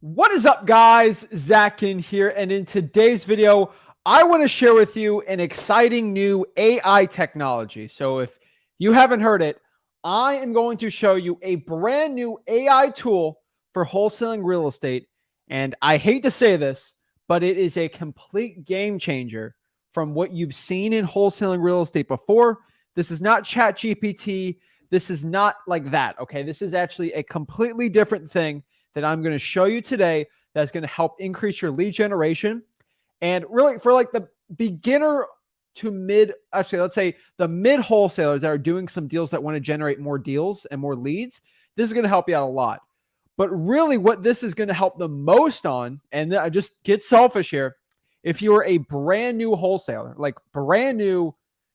What is up, guys? Zach Ginn here, and in today's video, I want to share with you an exciting new AI technology. So if you haven't heard it, I am going to show you a brand new AI tool for wholesaling real estate. And I hate to say this, but it is a complete game changer from what you've seen in wholesaling real estate before. This is not ChatGPT. This is not like that, okay? This is actually a completely different thing that I'm going to show you today that's going to help increase your lead generation. And really for like the beginner to mid, actually, let's say the mid wholesalers that are doing some deals that want to generate more deals and more leads, this is going to help you out a lot. But really what this is going to help the most on, and I just get selfish here, if you're a brand new wholesaler, like brand new,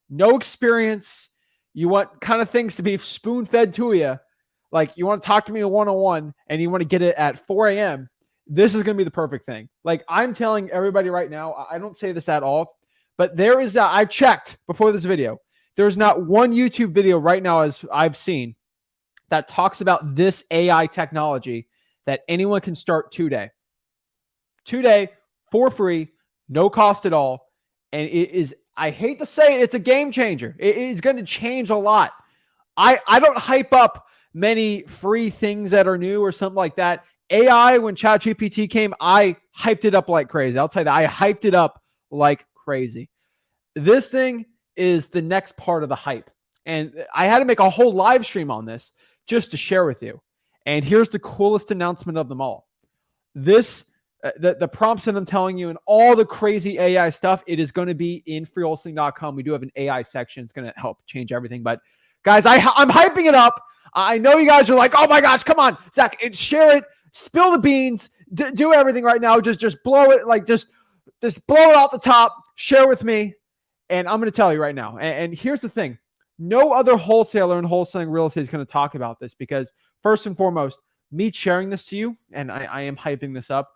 no experience, you want kind of things to be spoon-fed to you, like you want to talk to me a one-on-one and you want to get it at 4 a.m., this is going to be the perfect thing. Like I'm telling everybody right now, I don't say this at all, but there is that. I checked before this video. There's not one YouTube video right now, as I've seen, that talks about this AI technology that anyone can start today. Today, for free, no cost at all. And it is, I hate to say it, it's a game changer. It's going to change a lot. I don't hype up many free things that are new or something like that. AI, when ChatGPT came, I hyped it up like crazy. I'll tell you that. I hyped it up like crazy. This thing is the next part of the hype. And I had to make a whole live stream on this just to share with you. And here's the coolest announcement of them all. This, the prompts that I'm telling you and all the crazy AI stuff, it is going to be in freewholesaling.com. We do have an AI section. It's going to help change everything. But guys, I'm hyping it up. I know you guys are like, oh my gosh, come on, Zach, and share it, spill the beans, do everything right now. Just blow it, like just blow it off the top, share with me. And I'm going to tell you right now. And here's the thing. No other wholesaler in wholesaling real estate is going to talk about this because first and foremost, me sharing this to you, and I am hyping this up,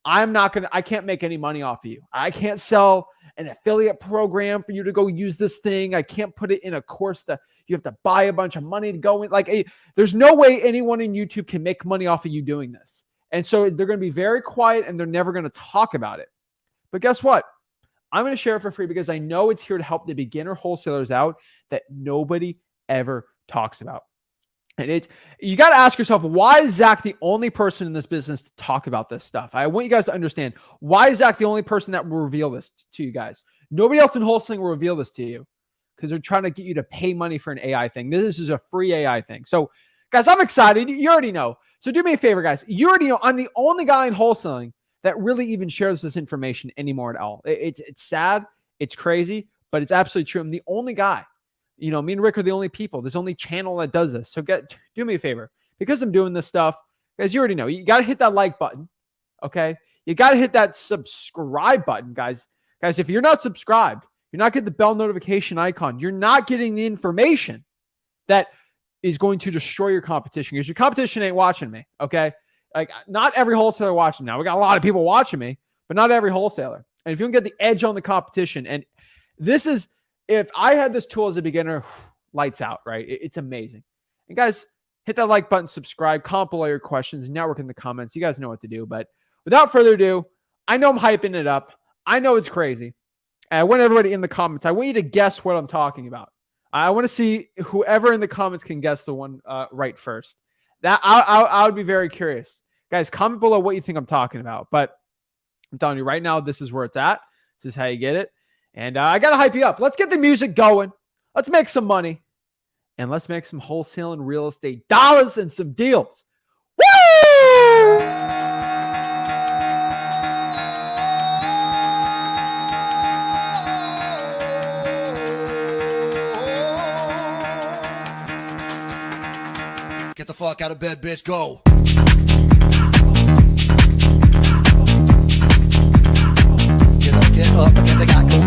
I can't make any money off of you. I can't sell an affiliate program for you to go use this thing. I can't put it in a course that you have to buy a bunch of money to go in. Like there's no way anyone in YouTube can make money off of you doing this. And so they're going to be very quiet and they're never going to talk about it. But guess what? I'm going to share it for free because I know it's here to help the beginner wholesalers out that nobody ever talks about. And you got to ask yourself, why is Zach the only person in this business to talk about this stuff? I want you guys to understand, why is Zach the only person that will reveal this to you guys? Nobody else in wholesaling will reveal this to you because they're trying to get you to pay money for an AI thing. This is a free AI thing. So guys, I'm excited. You already know. So do me a favor, guys. You already know I'm the only guy in wholesaling that really even shares this information anymore at all. It's sad. It's crazy, but it's absolutely true. I'm the only guy. You know, me and Rick are the only people. There's only channel that does this. So do me a favor. Because I'm doing this stuff, guys, you already know. You got to hit that like button, okay? You got to hit that subscribe button, guys. Guys, if you're not subscribed, you're not getting the bell notification icon. You're not getting the information that is going to destroy your competition because your competition ain't watching me, okay? Like, not every wholesaler watching now. We got a lot of people watching me, but not every wholesaler. And if you can get the edge on the competition, and this is, if I had this tool as a beginner, lights out, right? It's amazing. And guys, hit that like button, subscribe, comment below your questions, network in the comments. You guys know what to do. But without further ado, I know I'm hyping it up. I know it's crazy. And I want everybody in the comments, I want you to guess what I'm talking about. I want to see whoever in the comments can guess the one right first. That I would be very curious. Guys, comment below what you think I'm talking about. But I'm telling you right now, this is where it's at. This is how you get it. And I got to hype you up. Let's get the music going. Let's make some money. And let's make some wholesaling real estate dollars and some deals. Woo! Get the fuck out of bed, bitch. Go. Get up and get the guy go.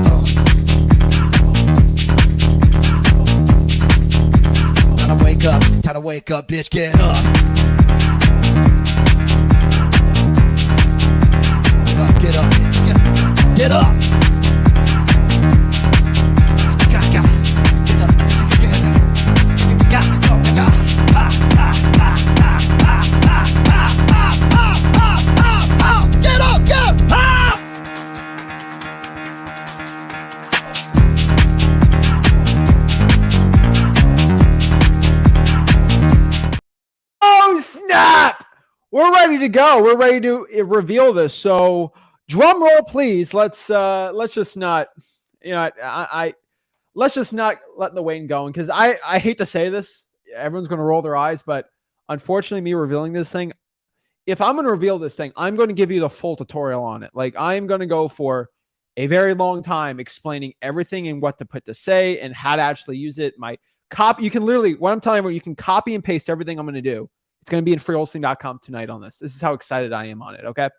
Time to wake up, bitch, get up. Get up. Get up. Get up. snap. We're ready to go. We're ready to reveal this. So drum roll, please. Let's just not, let's just not let the waiting going, because I hate to say this. Everyone's going to roll their eyes, but unfortunately, me revealing this thing, if I'm going to reveal this thing, I'm going to give you the full tutorial on it. Like, I am going to go for a very long time explaining everything and what to put to say and how to actually use it. My copy, you can literally, what I'm telling you, you can copy and paste everything I'm going to do. It's going to be in freewholesaling.com tonight on this. This is how excited I am on it. Okay.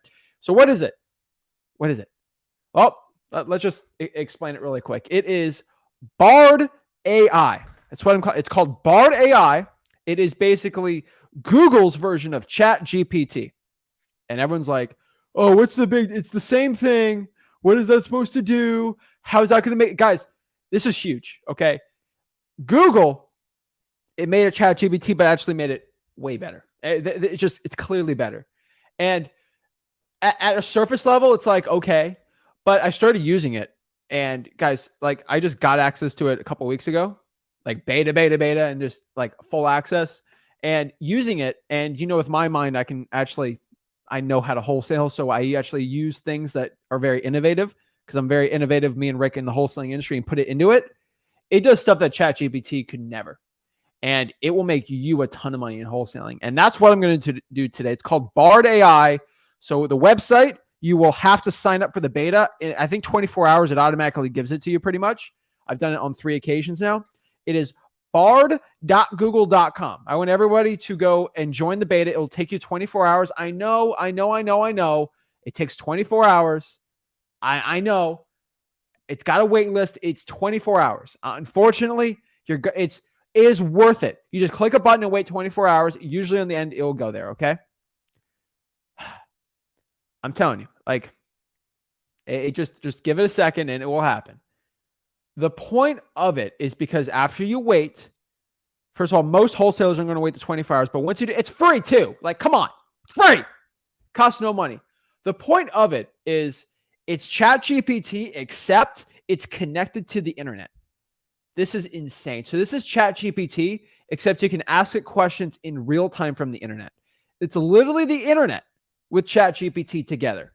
So what is it? What is it? Well, let's just explain it really quick. It is Bard AI. That's what I'm calling. It's called Bard AI. It is basically Google's version of ChatGPT. And everyone's like, oh, what's the big, it's the same thing. What is that supposed to do? How is that going to make, guys, this is huge. Okay. Google, it made a ChatGPT, but actually made it way better. It's clearly better. And at a surface level, it's like, okay, but I started using it, and guys, like, I just got access to it a couple weeks ago, like beta, and just like full access and using it. And, with my mind, I know how to wholesale. So I actually use things that are very innovative, because I'm very innovative, me and Rick, in the wholesaling industry, and put it into it. It does stuff that ChatGPT could never. And it will make you a ton of money in wholesaling. And that's what I'm going to do today. It's called Bard AI. So the website, you will have to sign up for the beta. In, I think 24 hours, it automatically gives it to you pretty much. I've done it on 3 occasions now. It is bard.google.com. I want everybody to go and join the beta. It'll take you 24 hours. I know. It takes 24 hours. I know. It's got a wait list. It's 24 hours. Unfortunately, it is worth it. You just click a button and wait 24 hours. Usually on the end, it will go there. Okay. I'm telling you, like, it just give it a second and it will happen. The point of it is because after you wait, first of all, most wholesalers are going to wait the 24 hours, but once you do, it's free too. Like, come on, it's free. Costs no money. The point of it is it's ChatGPT, except it's connected to the internet. This is insane. So this is ChatGPT, except you can ask it questions in real time from the internet. It's literally the internet with ChatGPT together,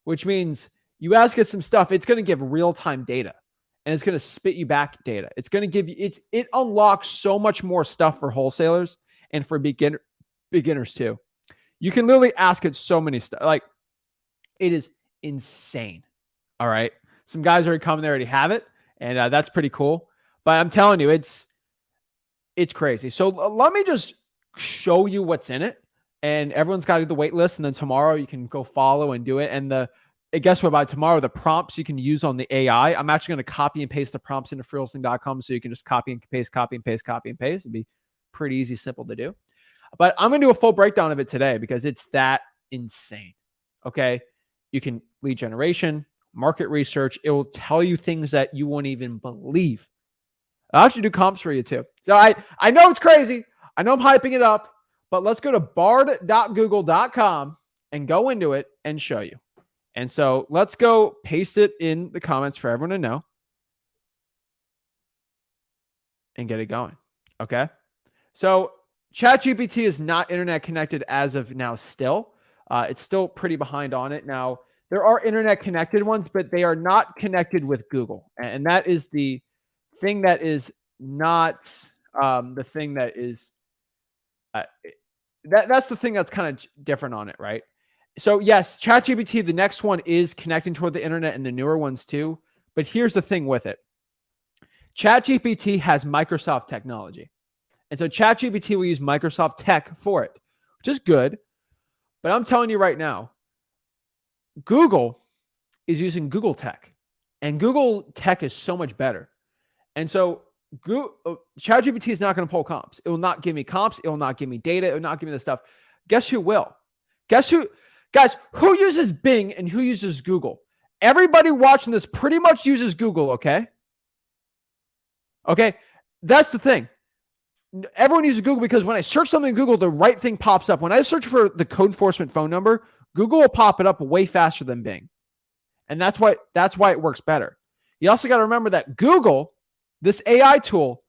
which means you ask it some stuff, it's going to give real-time data, and it's going to spit you back data. It's going to give you, it unlocks so much more stuff for wholesalers and for beginners too. You can literally ask it so many stuff. Like, it is insane. All right. Some guys already come, they already have it, and that's pretty cool. But I'm telling you, it's crazy. So let me just show you what's in it. And everyone's got to do the wait list. And then tomorrow you can go follow and do it. And guess what? By tomorrow, the prompts you can use on the AI, I'm actually going to copy and paste the prompts into freewholesaling.com. So you can just copy and paste. It'd be pretty easy, simple to do. But I'm going to do a full breakdown of it today because it's that insane. Okay. You can lead generation, market research. It will tell you things that you won't even believe. I'll actually do comps for you too. So I know it's crazy. I know I'm hyping it up. But let's go to bard.google.com and go into it and show you. And so let's go paste it in the comments for everyone to know and get it going. Okay. So ChatGPT is not internet connected as of now still. It's still pretty behind on it. Now, there are internet connected ones, but they are not connected with Google. And that is the thing that is not the thing that is that's the thing that's kind of different on it, right? So yes, ChatGPT, the next one is connecting toward the internet, and the newer ones too. But here's the thing with it. ChatGPT has Microsoft technology. And so ChatGPT will use Microsoft tech for it, which is good. But I'm telling you right now, Google is using Google tech, and Google tech is so much better. And so ChatGPT is not going to pull comps. It will not give me comps. It will not give me data. It will not give me the stuff. Guess who will? Guys, who uses Bing and who uses Google? Everybody watching this pretty much uses Google, okay? Okay, that's the thing. Everyone uses Google because when I search something in Google, the right thing pops up. When I search for the code enforcement phone number, Google will pop it up way faster than Bing. And that's why it works better. You also got to remember that Google, this AI tool,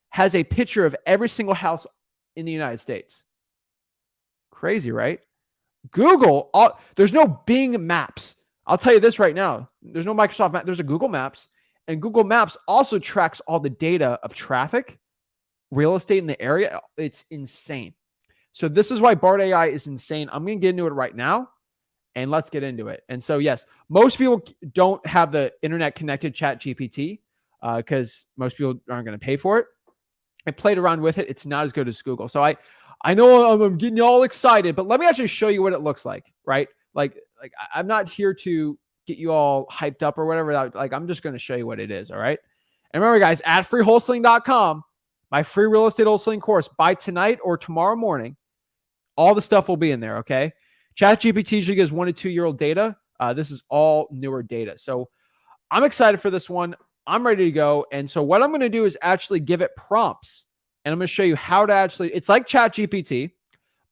has a picture of every single house in the United States. Crazy, right? Google, there's no Bing Maps. I'll tell you this right now. There's no Microsoft Maps. There's a Google Maps. And Google Maps also tracks all the data of traffic, real estate in the area. It's insane. So this is why BART AI is insane. I'm going to get into it right now, and let's get into it. And so, yes, most people don't have the internet connected ChatGPT because most people aren't going to pay for it. I played around with it. It's not as good as Google. So I know I'm getting all excited, but let me actually show you what it looks like, right? Like I'm not here to get you all hyped up or whatever. Like I'm just going to show you what it is, all right? And remember, guys, at freewholesaling.com, my free real estate wholesaling course, by tonight or tomorrow morning, all the stuff will be in there, okay? ChatGPT usually gives 1 to 2 year old data. This is all newer data. So I'm excited for this one. I'm ready to go. And so what I'm going to do is actually give it prompts. And I'm going to show you how to actually, it's like ChatGPT,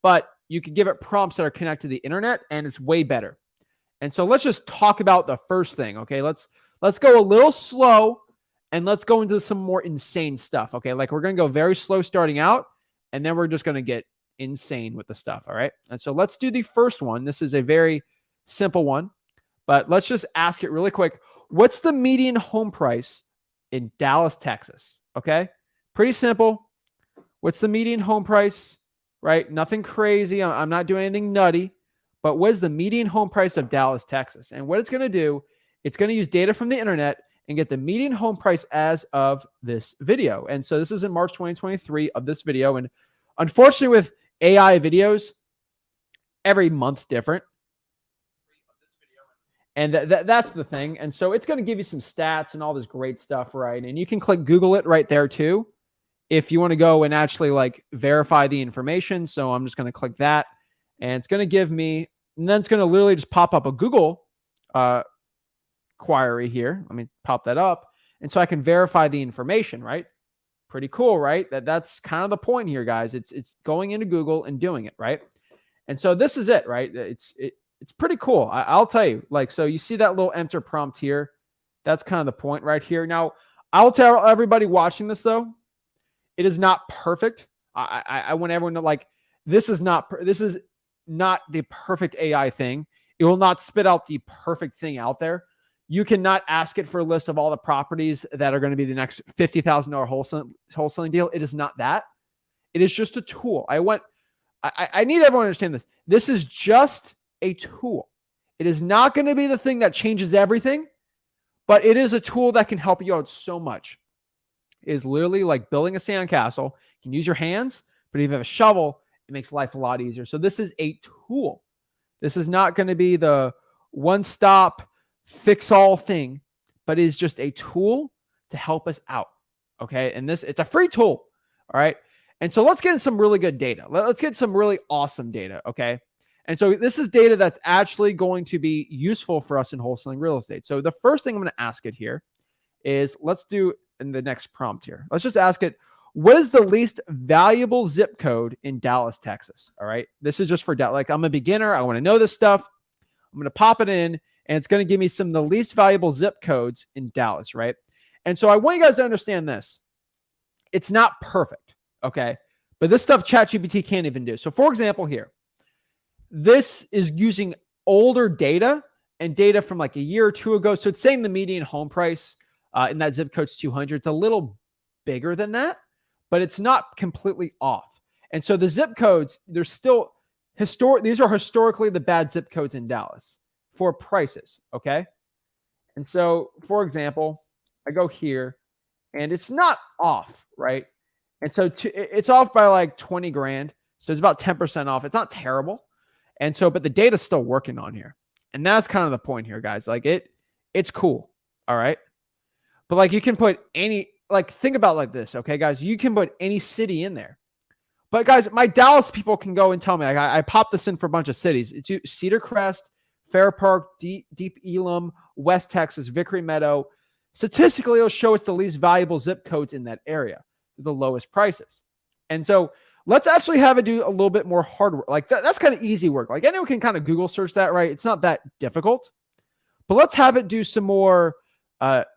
but you can give it prompts that are connected to the internet, and it's way better. And so let's just talk about the first thing, okay? Let's go a little slow, and let's go into some more insane stuff, okay? Like we're going to go very slow starting out, and then we're just going to get insane with the stuff, all right? And so let's do the first one. This is a very simple one, but let's just ask it really quick. What's the median home price in Dallas, Texas? Okay, pretty simple. What's the median home price, right? Nothing crazy. I'm not doing anything nutty, but what is the median home price of Dallas, Texas? And what it's going to do, it's going to use data from the internet and get the median home price as of this video. And so this is in March 2023 of this video. And unfortunately with AI videos, every month's different. And that's the thing. And so it's going to give you some stats and all this great stuff, right? And you can click Google it right there too, if you want to go and actually like verify the information. So I'm just going to click that, and it's going to give me, and then it's going to literally just pop up a Google query here. Let me pop that up. And so I can verify the information, right? Pretty cool, right? That's kind of the point here, guys. It's going into Google and doing it, right? And so this is it, right? It's pretty cool. I'll tell you, like, so you see that little enter prompt here. That's kind of the point right here. Now, I'll tell everybody watching this, though, it is not perfect. I want everyone to, like, this is not the perfect AI thing. It will not spit out the perfect thing out there. You cannot ask it for a list of all the properties that are going to be the next $50,000 wholesaling deal. It is not that. It is just a tool. I need everyone to understand this. This is just a tool. It is not going to be the thing that changes everything, but it is a tool that can help you out so much. It is literally like building a sandcastle. You can use your hands, but if you have a shovel, it makes life a lot easier. So this is a tool. This is not going to be the one-stop fix-all thing, but it is just a tool to help us out. Okay. And it's a free tool. All right. And so let's get some really good data. Let's get some really awesome data. Okay. And so this is data that's actually going to be useful for us in wholesaling real estate. So the first thing I'm going to ask it here is, let's do in the next prompt here. Let's just ask it, what is the least valuable zip code in Dallas, Texas? All right. This is just for Dallas. Like, I'm a beginner. I want to know this stuff. I'm going to pop it in, and it's going to give me some of the least valuable zip codes in Dallas. Right. And so I want you guys to understand this. It's not perfect. Okay. But this stuff ChatGPT can't even do. So for example, here, this is using older data and data from like a year or two ago. So it's saying the median home price in that zip code's 200. It's a little bigger than that, but it's not completely off. And so the zip codes, they're still historic. These are historically the bad zip codes in Dallas for prices. Okay. And so, for example, I go here and it's not off, right? And so it's off by like 20 grand. So it's about 10% off. It's not terrible. And so, but the data's still working on here. And that's kind of the point here, guys. Like it's cool. All right. But like you can put any, like think about like this. Okay, guys, you can put any city in there. But guys, my Dallas people can go and tell me, like, I popped this in for a bunch of cities. It's Cedar Crest, Fair Park, Deep Elam, West Texas, Vickery Meadow. Statistically, it'll show us the least valuable zip codes in that area, the lowest prices. And so let's actually have it do a little bit more hard work. Like that's kind of easy work. Like anyone can kind of Google search that, right? It's not that difficult. But let's have it do some more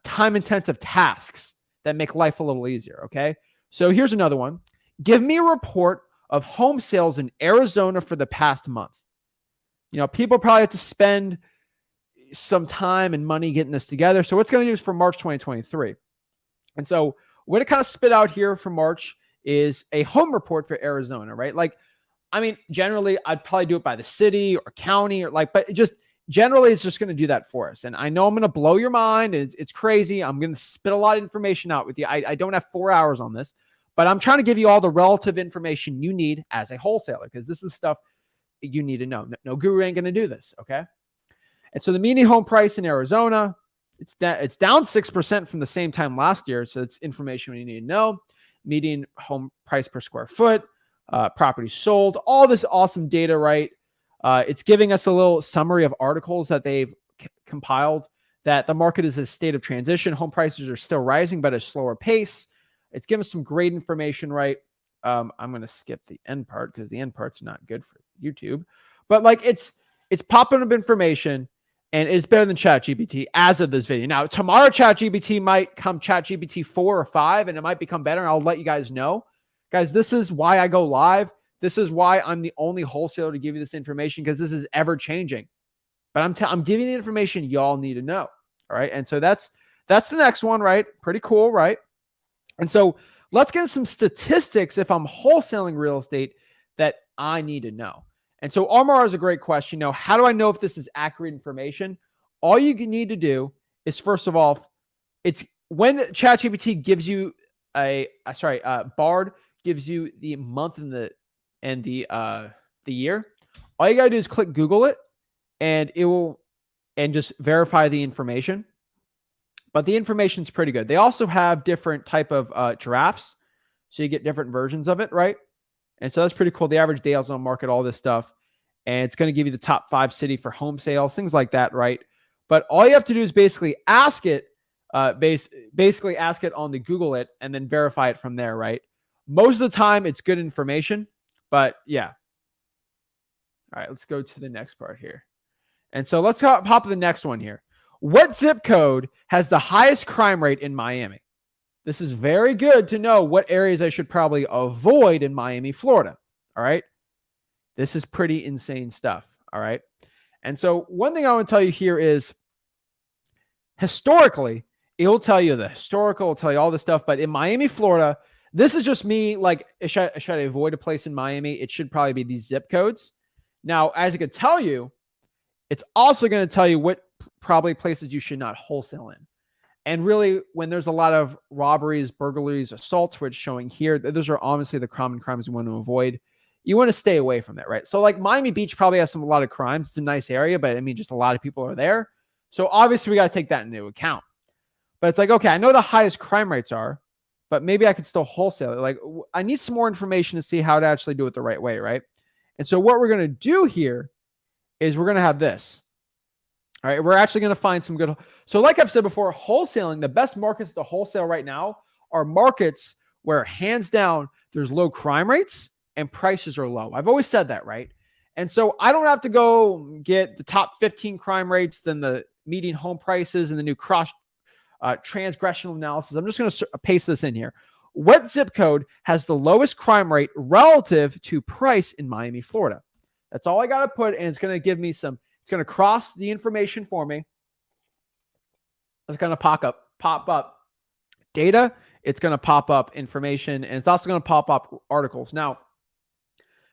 time-intensive tasks that make life a little easier, okay? So here's another one. Give me a report of home sales in Arizona for the past month. People probably have to spend some time and money getting this together. So what's going to do is for March 2023. And so what it kind of spit out here for March is a home report for Arizona, right? Generally I'd probably do it by the city or county but generally it's just going to do that for us. And I know I'm going to blow your mind. It's crazy. I'm going to spit a lot of information out with you. I don't have 4 hours on this, but I'm trying to give you all the relative information you need as a wholesaler, because this is stuff you need to know. No guru ain't going to do this. Okay. And so the median home price in Arizona, it's down 6% from the same time last year. So it's information we need to know. Median home price per square foot, property sold, all this awesome data, right? It's giving us a little summary of articles that they've compiled, that the market is a state of transition. Home prices are still rising, but at a slower pace. It's giving us some great information, right? I'm going to skip the end part because the end part's not good for YouTube. But it's popping up information, and it's better than ChatGPT as of this video. Now, tomorrow ChatGPT might come ChatGPT 4 or 5, and it might become better, and I'll let you guys know. Guys, this is why I go live. This is why I'm the only wholesaler to give you this information, because this is ever changing. But I'm giving the information y'all need to know. All right. And so that's the next one, right? Pretty cool, right? And so let's get some statistics if I'm wholesaling real estate that I need to know. And so RMR is a great question. How do I know if this is accurate information? All you need to do is, first of all, it's when ChatGPT gives you Bard gives you the month and the year. All you gotta do is click Google it, and it will just verify the information. But the information's pretty good. They also have different type of drafts, so you get different versions of it, right? And so that's pretty cool. The average days on market, all this stuff, and it's going to give you the top 5 city for home sales, things like that, right? But all you have to do is basically ask it, basically ask it on the Google it, and then verify it from there, right? Most of the time, it's good information, but yeah. All right, let's go to the next part here. And so let's pop to the next one here. What zip code has the highest crime rate in Miami? This is very good to know what areas I should probably avoid in Miami, Florida. All right. This is pretty insane stuff. All right. And so one thing I want to tell you here is, historically, it'll tell you the historical, it'll tell you all this stuff. But in Miami, Florida, this is just me. Should I avoid a place in Miami? It should probably be these zip codes. Now, as I could tell you, it's also going to tell you what probably places you should not wholesale in. And really, when there's a lot of robberies, burglaries, assaults, which showing here, those are obviously the common crimes you want to avoid. You want to stay away from that, right? So Miami Beach probably has a lot of crimes. It's a nice area, but just a lot of people are there. So obviously we got to take that into account. But it's okay, I know the highest crime rates are, but maybe I could still wholesale it. I need some more information to see how to actually do it the right way, right? And so what we're going to do here is we're going to have this. All right, we're actually going to find some good. So like I've said before, wholesaling, the best markets to wholesale right now are markets where hands down there's low crime rates and prices are low. I've always said that, right? And so I don't have to go get the top 15 crime rates, then the median home prices and the new cross transgressional analysis. I'm just going to paste this in here. What zip code has the lowest crime rate relative to price in Miami, Florida? That's all I got to put, and it's going to give me some. It's going to cross the information for me. It's going to pop up data. It's going to pop up information, and it's also going to pop up articles. Now,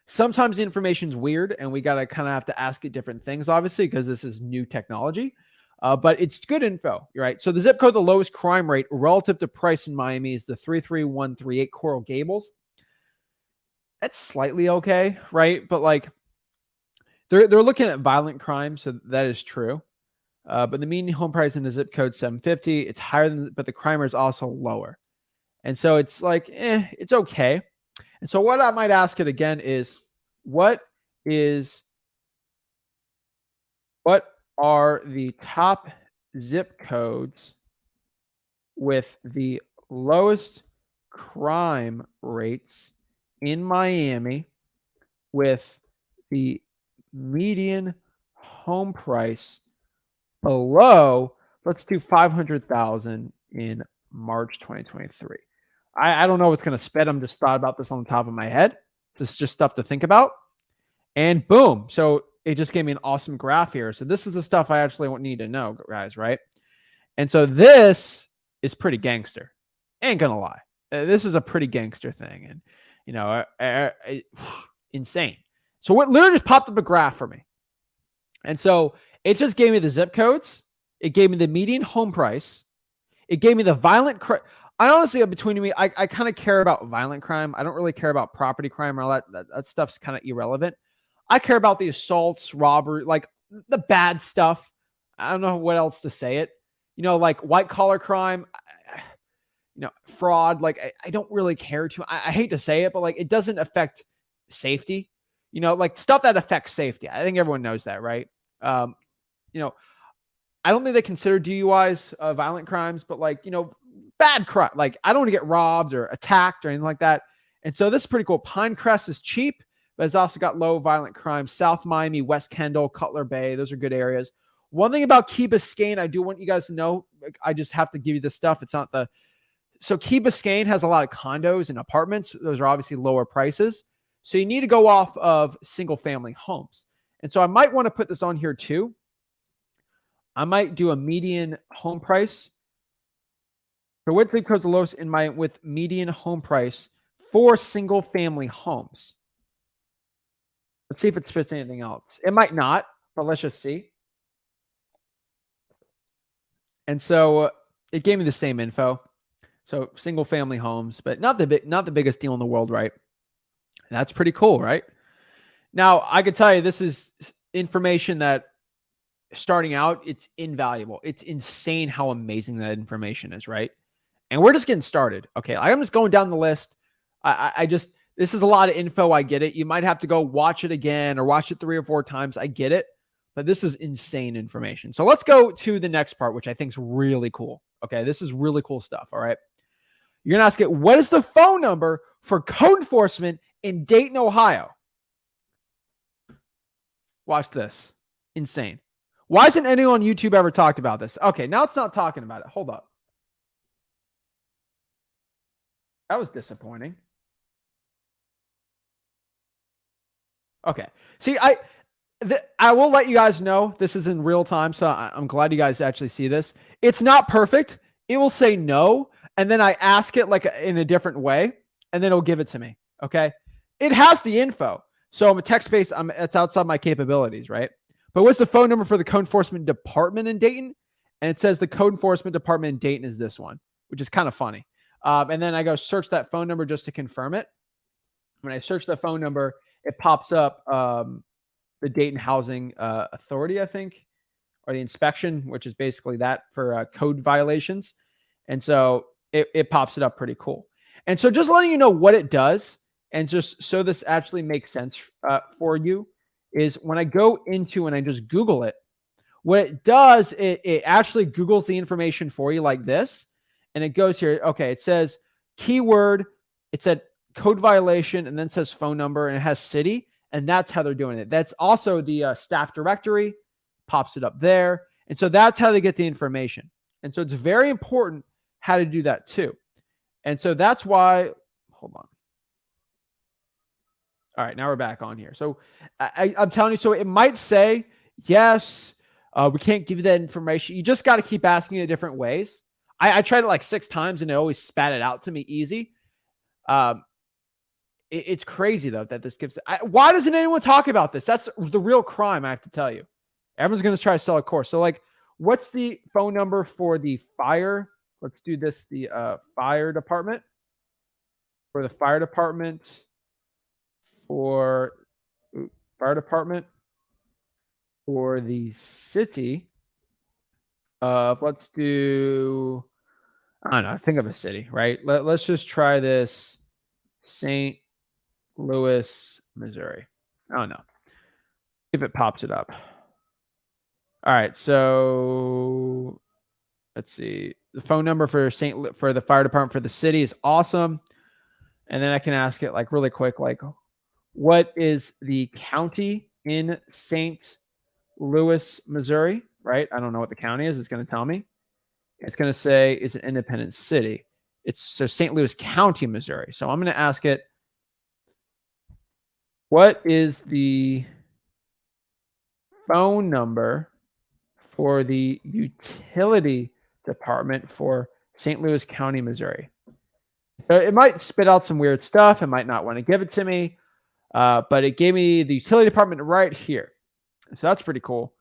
sometimes the information's weird, and we got to kind of have to ask it different things, obviously, because this is new technology. But it's good info, right? So the zip code, the lowest crime rate relative to price in Miami is the 33138 Coral Gables. That's slightly okay, right? But they're looking at violent crime, so that is true. But the median home price in the zip code 750. It's higher than, but the crime rate is also lower, and so it's it's okay. And so what I might ask it again is, what are the top zip codes with the lowest crime rates in Miami with the median home price below, let's do 500,000 in March 2023. I don't know what's going to spit. I'm just thought about this on the top of my head. This is just stuff to think about. And boom. So it just gave me an awesome graph here. So this is the stuff I actually need to know, guys, right? And so this is pretty gangster. Ain't gonna lie. This is a pretty gangster thing. And, you know, insane. So what literally just popped up a graph for me. And so it just gave me the zip codes. It gave me the median home price. It gave me the violent crime. I honestly, between me, I kind of care about violent crime. I don't really care about property crime or all that. That stuff's kind of irrelevant. I care about the assaults, robbery, like the bad stuff. I don't know what else to say it. You know, like white collar crime, you know, fraud. Like I don't really care too. I hate to say it, but like it doesn't affect safety. You know, like stuff that affects safety. I think everyone knows that, right? You know, I don't think they consider DUIs violent crimes, but like, you know, bad crime. Like I don't want to get robbed or attacked or anything like that. And so this is pretty cool. Pinecrest is cheap, but it's also got low violent crime. South Miami, West Kendall, Cutler Bay. Those are good areas. One thing about Key Biscayne, I do want you guys to know, I just have to give you this stuff. It's not the, so Key Biscayne has a lot of condos and apartments. Those are obviously lower prices. So you need to go off of single family homes. And so I might want to put this on here too. I might do a median home price. So what zip codes the lowest in my with median home price for single family homes? Let's see if it fits anything else. It might not, but let's just see. And so it gave me the same info. So single family homes, but not the biggest deal in the world, right? That's pretty cool, right? Now I could tell you this is information that starting out, it's invaluable. It's insane how amazing that information is, right? And we're just getting started. Okay. I'm just going down the list. I just, this is a lot of info. I get it. You might have to go watch it again or watch it 3 or 4 times. I get it. But this is insane information. So let's go to the next part, which I think is really cool. Okay. This is really cool stuff. All right. You're going to ask it, what is the phone number for code enforcement in Dayton, Ohio? Watch this. Insane. Why hasn't anyone on YouTube ever talked about this? Okay, now it's not talking about it. Hold up. That was disappointing. Okay. See, I will let you guys know this is in real time, so I'm glad you guys actually see this. It's not perfect. It will say no, and then I ask it like in a different way, and then it'll give it to me. Okay. It has the info. So I'm a text-based, it's outside my capabilities, right? But what's the phone number for the code enforcement department in Dayton? And it says the code enforcement department in Dayton is this one, which is kind of funny. And then I go search that phone number just to confirm it. When I search the phone number, it pops up the Dayton Housing Authority, I think, or the inspection, which is basically that for code violations. And so it pops it up pretty cool. And so just letting you know what it does, and just so this actually makes sense for you, is when I go into and I just Google it, what it does, it actually Googles the information for you like this. And it goes here. Okay. It says keyword. It said code violation and then says phone number and it has city. And that's how they're doing it. That's also the staff directory, pops it up there. And so that's how they get the information. And so it's very important how to do that too. And so that's why, hold on. All right, now we're back on here. So I'm telling you, so it might say, yes, we can't give you that information. You just got to keep asking it different ways. I tried it like 6 times and it always spat it out to me easy. It's crazy though that this gives. Why doesn't anyone talk about this? That's the real crime, I have to tell you. Everyone's going to try to sell a course. So like, what's the phone number for the fire? Let's do this, the fire department. For the fire department. For fire department for the city of, let's do, I don't know, think of a city, right? Let's just try this, St. Louis, Missouri. I don't know if it pops it up. All right, so let's see. The phone number for for the fire department for the city is awesome. And then I can ask it like really quick, like, what is the county in St. Louis, Missouri, right? I don't know what the county is. It's going to tell me. It's going to say it's an independent city. It's so St. Louis County, Missouri. So I'm going to ask it, What is the phone number for the utility department for St. Louis County, Missouri? So it might spit out some weird stuff. It might not want to give it to me, but it gave me the utility department right here. So that's pretty cool.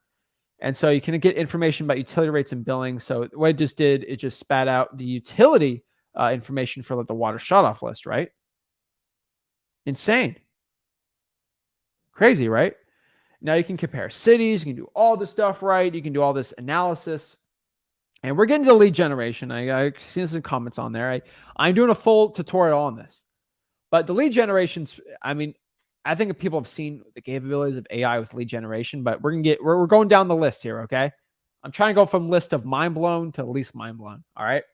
And so you can get information about utility rates and billing. So what it just did, it just spat out the utility information for like the water shutoff list, right? Insane. Crazy, right? Now you can compare cities. You can do all this stuff, right? You can do all this analysis. And we're getting to lead generation. I seen some comments on there. I'm doing a full tutorial on this. But the lead generations, I mean, I think people have seen the capabilities of AI with lead generation, but we're going down the list here, okay? I'm trying to go from list of mind blown to least mind blown, all right?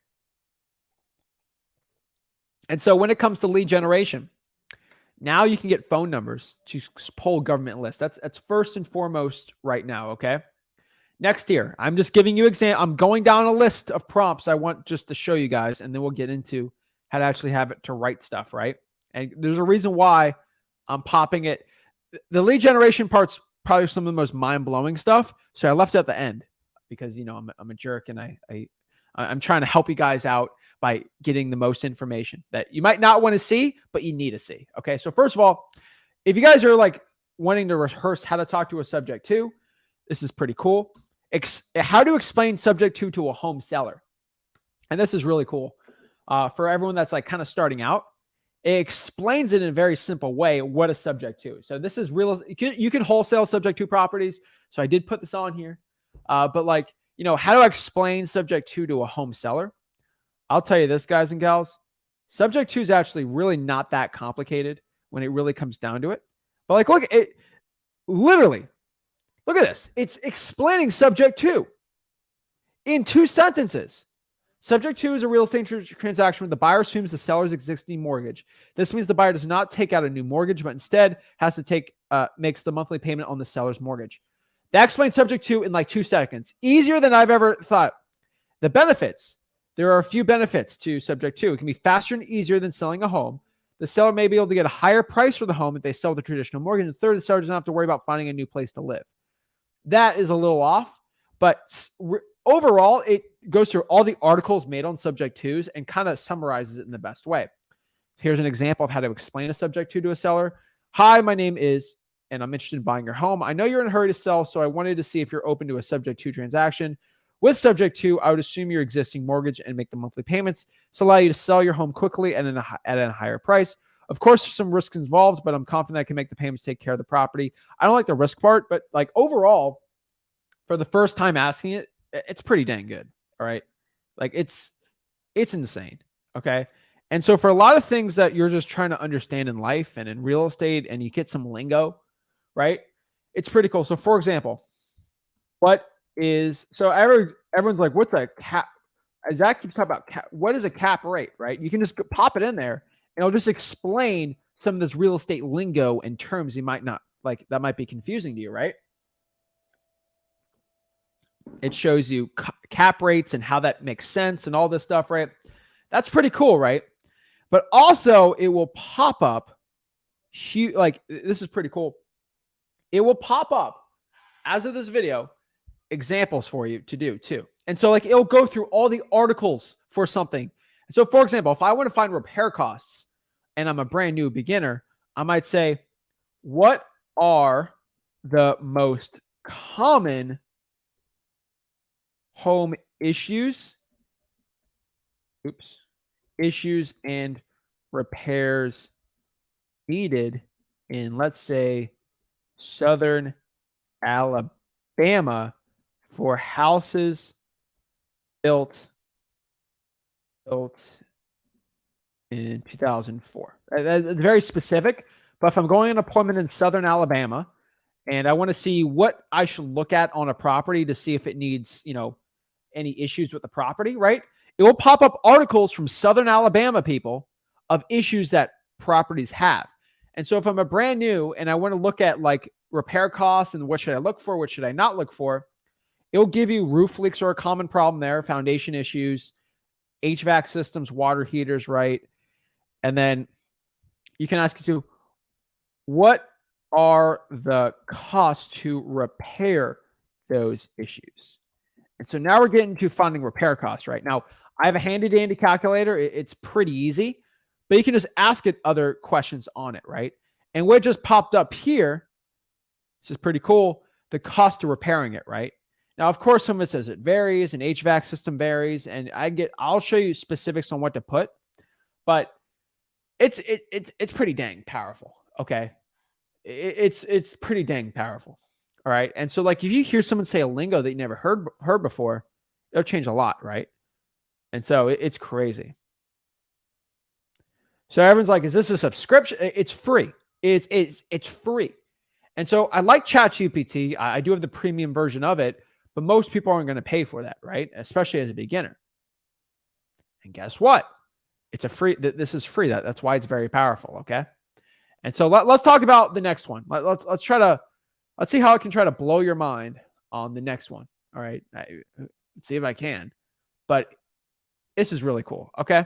And so when it comes to lead generation, now you can get phone numbers to pull government lists. That's first and foremost right now, okay? Next here, I'm just giving you I'm going down a list of prompts I want just to show you guys, and then we'll get into how to actually have it to write stuff, right? And there's a reason why I'm popping it. The lead generation part's probably some of the most mind-blowing stuff, so I left it at the end because, you know, I'm a jerk, and I'm trying to help you guys out by getting the most information that you might not want to see, but you need to see, okay? So first of all, if you guys are like wanting to rehearse how to talk to a subject to, this is pretty cool. How to explain subject to a home seller. And this is really cool for everyone that's like kind of starting out. It explains it in a very simple way what a subject to. So this is real. You can wholesale subject to properties. So I did put this on here. But like, you know, how to explain subject to a home seller. I'll tell you this, guys and gals. Subject to is actually really not that complicated when it really comes down to it. But like, look, it literally, look at this. It's explaining subject to in 2 sentences. Subject to is a real estate transaction where the buyer assumes the seller's existing mortgage. This means the buyer does not take out a new mortgage, but instead has to makes the monthly payment on the seller's mortgage. That explains subject to in like 2 seconds. Easier than I've ever thought. The benefits. There are a few benefits to subject to. It can be faster and easier than selling a home. The seller may be able to get a higher price for the home if they sell the traditional mortgage. And third, the seller doesn't have to worry about finding a new place to live. That is a little off, but overall, it goes through all the articles made on subject twos and kind of summarizes it in the best way. Here's an example of how to explain a subject to a seller. Hi, my name is, and I'm interested in buying your home. I know you're in a hurry to sell, so I wanted to see if you're open to a subject to transaction. With subject to, I would assume your existing mortgage and make the monthly payments to allow you to sell your home quickly and at a higher price. Of course, there's some risks involved, but I'm confident I can make the payments take care of the property. I don't like the risk part, but like overall, for the first time asking it, it's pretty dang good. All right. Like it's insane. Okay. And so for a lot of things that you're just trying to understand in life and in real estate, and you get some lingo, right? It's pretty cool. So for example, everyone's like, what's a cap? Zach keeps talking about cap. What is a cap rate, right? You can just pop it in there and it'll just explain some of this real estate lingo and terms you might not like that might be confusing to you, right? It shows you cap rates and how that makes sense and all this stuff, right? That's pretty cool, right? But also it will pop up, like this is pretty cool. It will pop up as of this video, examples for you to do too. And so like it'll go through all the articles for something. So for example, if I want to find repair costs and I'm a brand new beginner, I might say, what are the most common home issues and repairs needed in, let's say, Southern Alabama for houses built in 2004. That's very specific, but if I'm going on an appointment in Southern Alabama and I want to see what I should look at on a property to see if it needs, you know, any issues with the property, right? It will pop up articles from Southern Alabama people of issues that properties have. And so if I'm a brand new and I want to look at like repair costs and what should I look for, what should I not look for, it'll give you roof leaks are a common problem there, foundation issues, HVAC systems, water heaters, right? And then you can ask it to, what are the costs to repair those issues? And so now we're getting to finding repair costs, right? Now, I have a handy dandy calculator. It's pretty easy, but you can just ask it other questions on it, right? And what just popped up here, this is pretty cool, the cost of repairing it, right? Now, of course, some of it says it varies, and HVAC system varies, and I'll show you specifics on what to put, but it's pretty dang powerful. Okay, it's pretty dang powerful. All right, and so like if you hear someone say a lingo that you never heard before, it'll change a lot, right? And so it's crazy. So everyone's like, "Is this a subscription?" It's free. It's free. And so I like ChatGPT. I do have the premium version of it, but most people aren't going to pay for that, right? Especially as a beginner. And guess what? It's a free. This is free. That's why it's very powerful. Okay. And so let's talk about the next one. Let's see how I can try to blow your mind on the next one. All right. Let's see if I can. But this is really cool. Okay.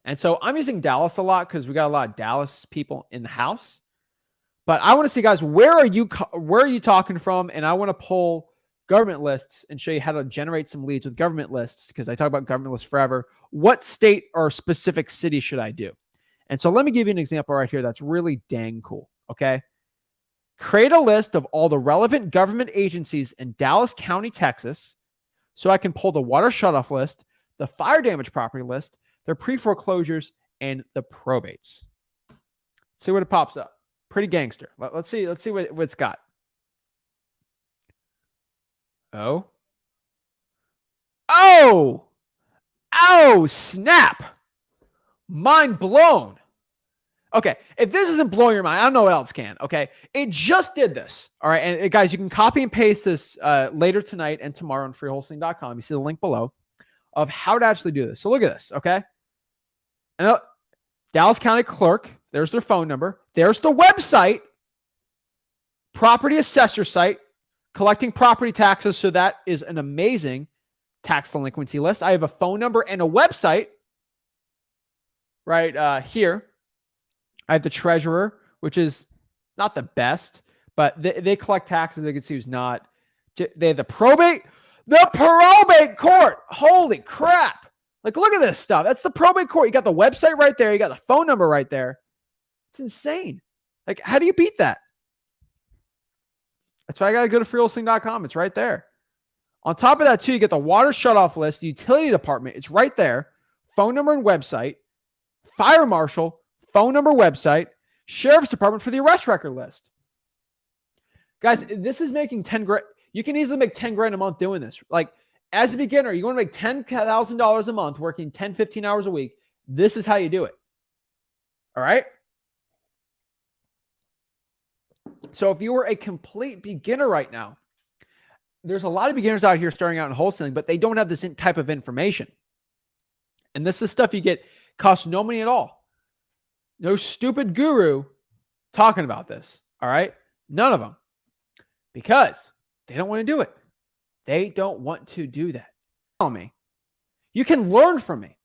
And so I'm using Dallas a lot because we got a lot of Dallas people in the house. But I want to see, guys, where are you talking from? And I want to pull government lists and show you how to generate some leads with government lists, because I talk about government lists forever. What state or specific city should I do? And so let me give you an example right here that's really dang cool, okay? Create a list of all the relevant government agencies in Dallas County, Texas, so I can pull the water shutoff list, the fire damage property list, their pre-foreclosures, and the probates. See what it pops up. Pretty gangster. Let's see what it's got. Oh, snap. Mind blown. Okay, if this isn't blowing your mind, I don't know what else can. Okay, it just did this. All right, and guys, you can copy and paste this later tonight and tomorrow on freewholesaling.com. You see the link below of how to actually do this. So look at this. Okay, and Dallas County Clerk. There's their phone number. There's the website. Property assessor site, collecting property taxes. So that is an amazing tax delinquency list. I have a phone number and a website right here. I have the treasurer, which is not the best, but they collect taxes. They can see who's not. They have the probate court. Holy crap. Like, look at this stuff. That's the probate court. You got the website right there. You got the phone number right there. It's insane. Like, how do you beat that? That's why I got to go to freewholesaling.com. It's right there. On top of that, too, you get the water shutoff list, the utility department. It's right there. Phone number and website. Fire marshal, phone number, website. Sheriff's department for the arrest record list. Guys, this is making 10 grand. You can easily make 10 grand a month doing this. Like, as a beginner, you want to make $10,000 a month working 10, 15 hours a week. This is how you do it. All right? So if you were a complete beginner right now, there's a lot of beginners out here starting out in wholesaling, but they don't have this type of information. And this is stuff you get, costs no money at all. No stupid guru talking about this. All right? None of them. Because they don't want to do it. They don't want to do that. Tell me. You can learn from me.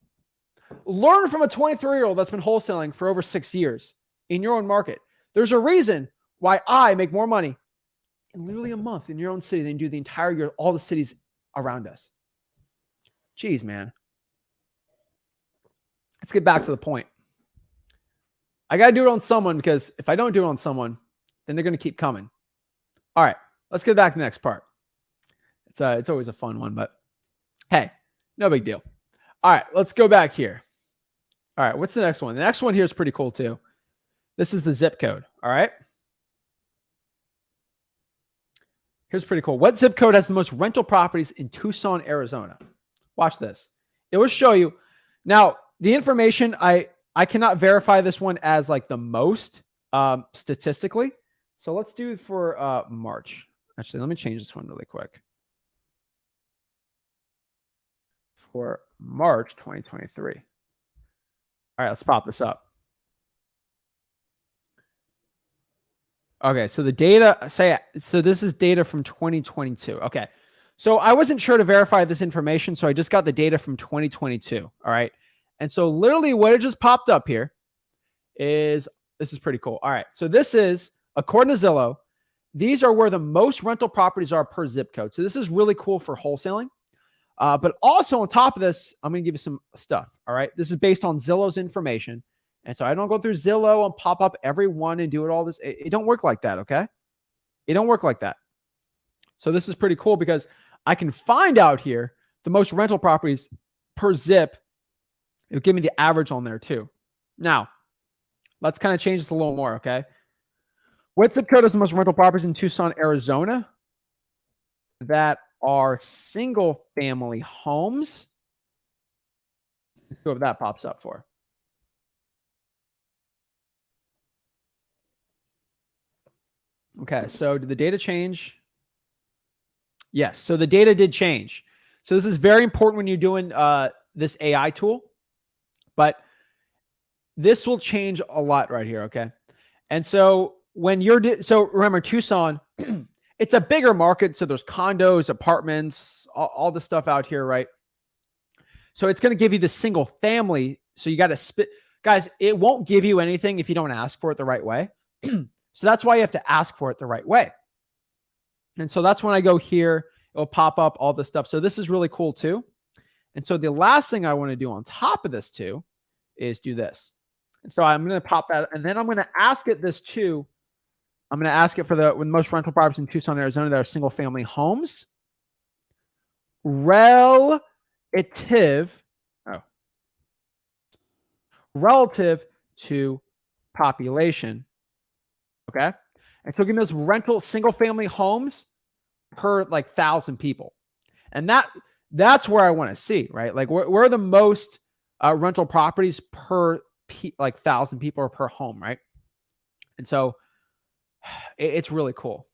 Learn from a 23-year-old that's been wholesaling for over 6 years in your own market. There's a reason why I make more money in literally a month in your own city than you do the entire year, all the cities around us. Jeez, man. Let's get back to the point. I got to do it on someone, because if I don't do it on someone, then they're going to keep coming. All right, let's get back to the next part. It's always a fun one, but hey, no big deal. All right, let's go back here. All right, what's the next one? The next one here is pretty cool too. This is the zip code. All right. Here's pretty cool. What zip code has the most rental properties in Tucson, Arizona? Watch this. It will show you. Now, the information, I cannot verify this one as like the most statistically. So let's do for March. Actually, let me change this one really quick. For March 2023. All right, let's pop this up. Okay, so the data so this is data from 2022. Okay. So I wasn't sure to verify this information, so I just got the data from 2022. All right. And so literally what it just popped up here is, this is pretty cool. All right. So this is according to Zillow, these are where the most rental properties are per zip code. So this is really cool for wholesaling. But also on top of this, I'm going to give you some stuff. All right. This is based on Zillow's information. And so I don't go through Zillow and pop up every one and do it all this. It don't work like that. Okay. It don't work like that. So this is pretty cool because I can find out here the most rental properties per zip. It'll give me the average on there too. Now, let's kind of change this a little more. Okay. What zip code is the most rental properties in Tucson, Arizona that are single family homes? Let's see what that pops up for. Okay, so did the data change? Yes, so the data did change. So this is very important when you're doing this AI tool, but this will change a lot right here, okay? And so when you're, so remember Tucson, it's a bigger market. So there's condos, apartments, all the stuff out here, right? So it's going to give you the single family. So you got to spit, guys, it won't give you anything if you don't ask for it the right way. So that's why you have to ask for it the right way. And so that's when I go here, it'll pop up all this stuff. So this is really cool too. And so the last thing I want to do on top of this too is do this. And so I'm going to pop that, and then I'm going to ask it this too. I'm going to ask it for the most rental properties in Tucson, Arizona that are single family homes. Relative to population. Okay. And so give me those rental single family homes per like 1,000 people. And that's where I want to see, right? Like where are the most rental properties per like 1,000 people or per home, right? And so it's really cool.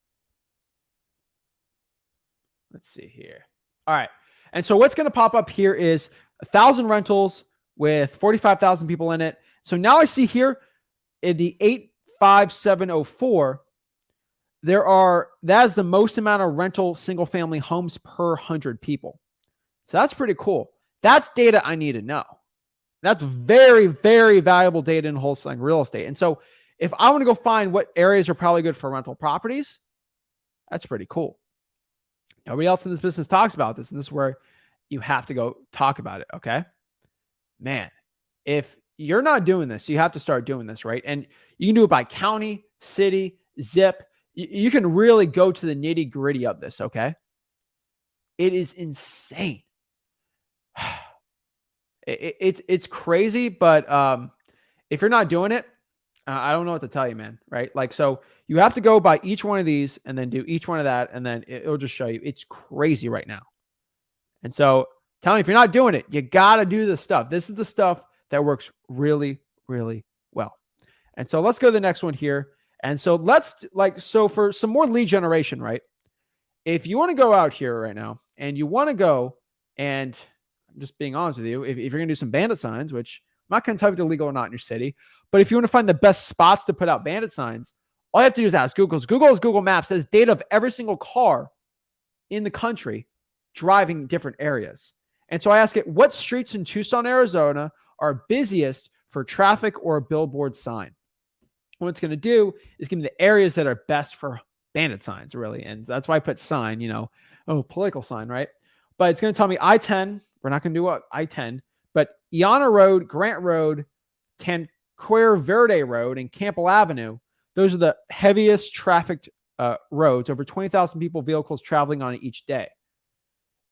Let's see here. All right. And so what's going to pop up here is 1,000 rentals with 45,000 people in it. So now I see here in the 85704, that's the most amount of rental single family homes per 100 people. So that's pretty cool. That's data I need to know. That's very, very valuable data in wholesaling real estate. And so if I want to go find what areas are probably good for rental properties, that's pretty cool. Nobody else in this business talks about this, and this is where you have to go talk about it, okay? Man, if you're not doing this, you have to start doing this, right? And you can do it by county, city, zip. You can really go to the nitty gritty of this, okay? It is insane. It's crazy, but if you're not doing it, I don't know what to tell you, man, right? Like, so you have to go by each one of these and then do each one of that, and then it'll just show you. It's crazy right now. And so telling you, if you're not doing it, you got to do this stuff. This is the stuff that works really, really well. And so let's go to the next one here. And so so for some more lead generation, right? If you want to go out here right now and you want to go, and I'm just being honest with you, if you're going to do some bandit signs, which I'm not going to tell you if they're legal or not in your city, but if you want to find the best spots to put out bandit signs, all you have to do is ask Google. Google Maps has data of every single car in the country driving different areas. And so I ask it, what streets in Tucson, Arizona are busiest for traffic or a billboard sign? What it's going to do is give me the areas that are best for bandit signs, really. And that's why I put sign, political sign, right? But it's going to tell me I-10. We're not going to do I-10, but Iana Road, Grant Road, Tanquer Verde Road, and Campbell Avenue. Those are the heaviest trafficked roads, over 20,000 vehicles traveling on it each day.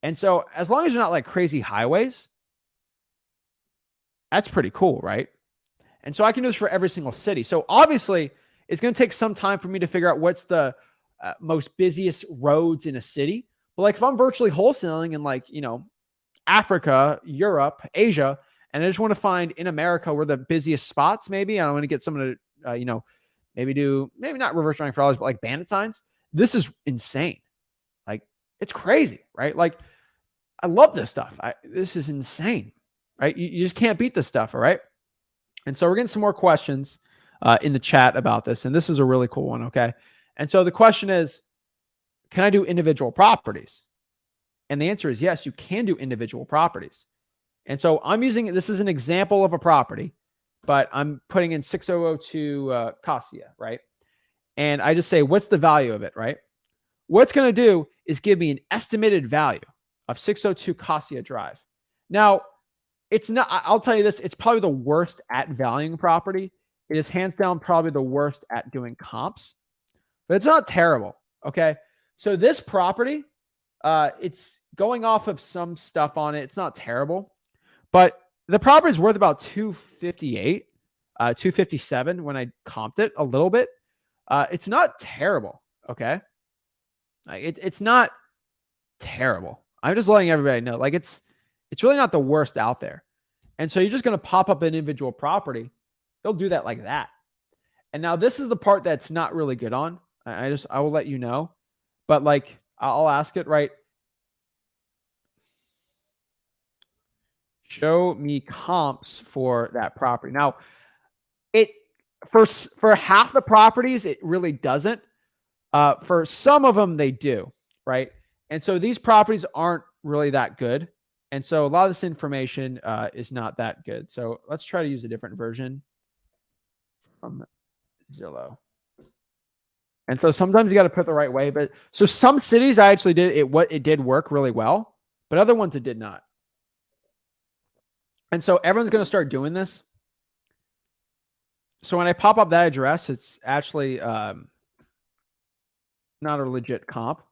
And so as long as you're not like crazy highways, that's pretty cool, right? And so I can do this for every single city. So obviously it's going to take some time for me to figure out what's the most busiest roads in a city. But like if I'm virtually wholesaling in Africa, Europe, Asia, and I just want to find in America where the busiest spots, maybe I want to get someone to, maybe not reverse driving for dollars, but like bandit signs. This is insane. Like it's crazy, right? Like I love this stuff. This is insane, right? You just can't beat this stuff. All right. And so we're getting some more questions in the chat about this. And this is a really cool one. Okay. And so the question is, can I do individual properties? And the answer is yes, you can do individual properties. And so I'm using, this is an example of a property, but I'm putting in 6002 Cassia, right? and I just say, what's the value of it, right? What's going to do is give me an estimated value of 602 Cassia Drive. Now, it's not, I'll tell you this, it's probably the worst at valuing property. It is hands down probably the worst at doing comps, but it's not terrible. Okay. So this property, it's going off of some stuff on it. It's not terrible, but the property is worth about 258, 257 when I comped it a little bit. It's not terrible. Okay. It's not terrible. I'm just letting everybody know, like it's really not the worst out there. And so you're just going to pop up an individual property. They'll do that like that. And now this is the part that's not really good on. I will let you know, but like I'll ask it, right? Show me comps for that property. Now it, for half the properties, it really doesn't. For some of them, they do, right? And so these properties aren't really that good. And so a lot of this information is not that good. So let's try to use a different version from Zillow. And so sometimes you got to put it the right way. But so some cities I actually did it did work really well, but other ones it did not. And so everyone's going to start doing this. So when I pop up that address, it's actually not a legit comp.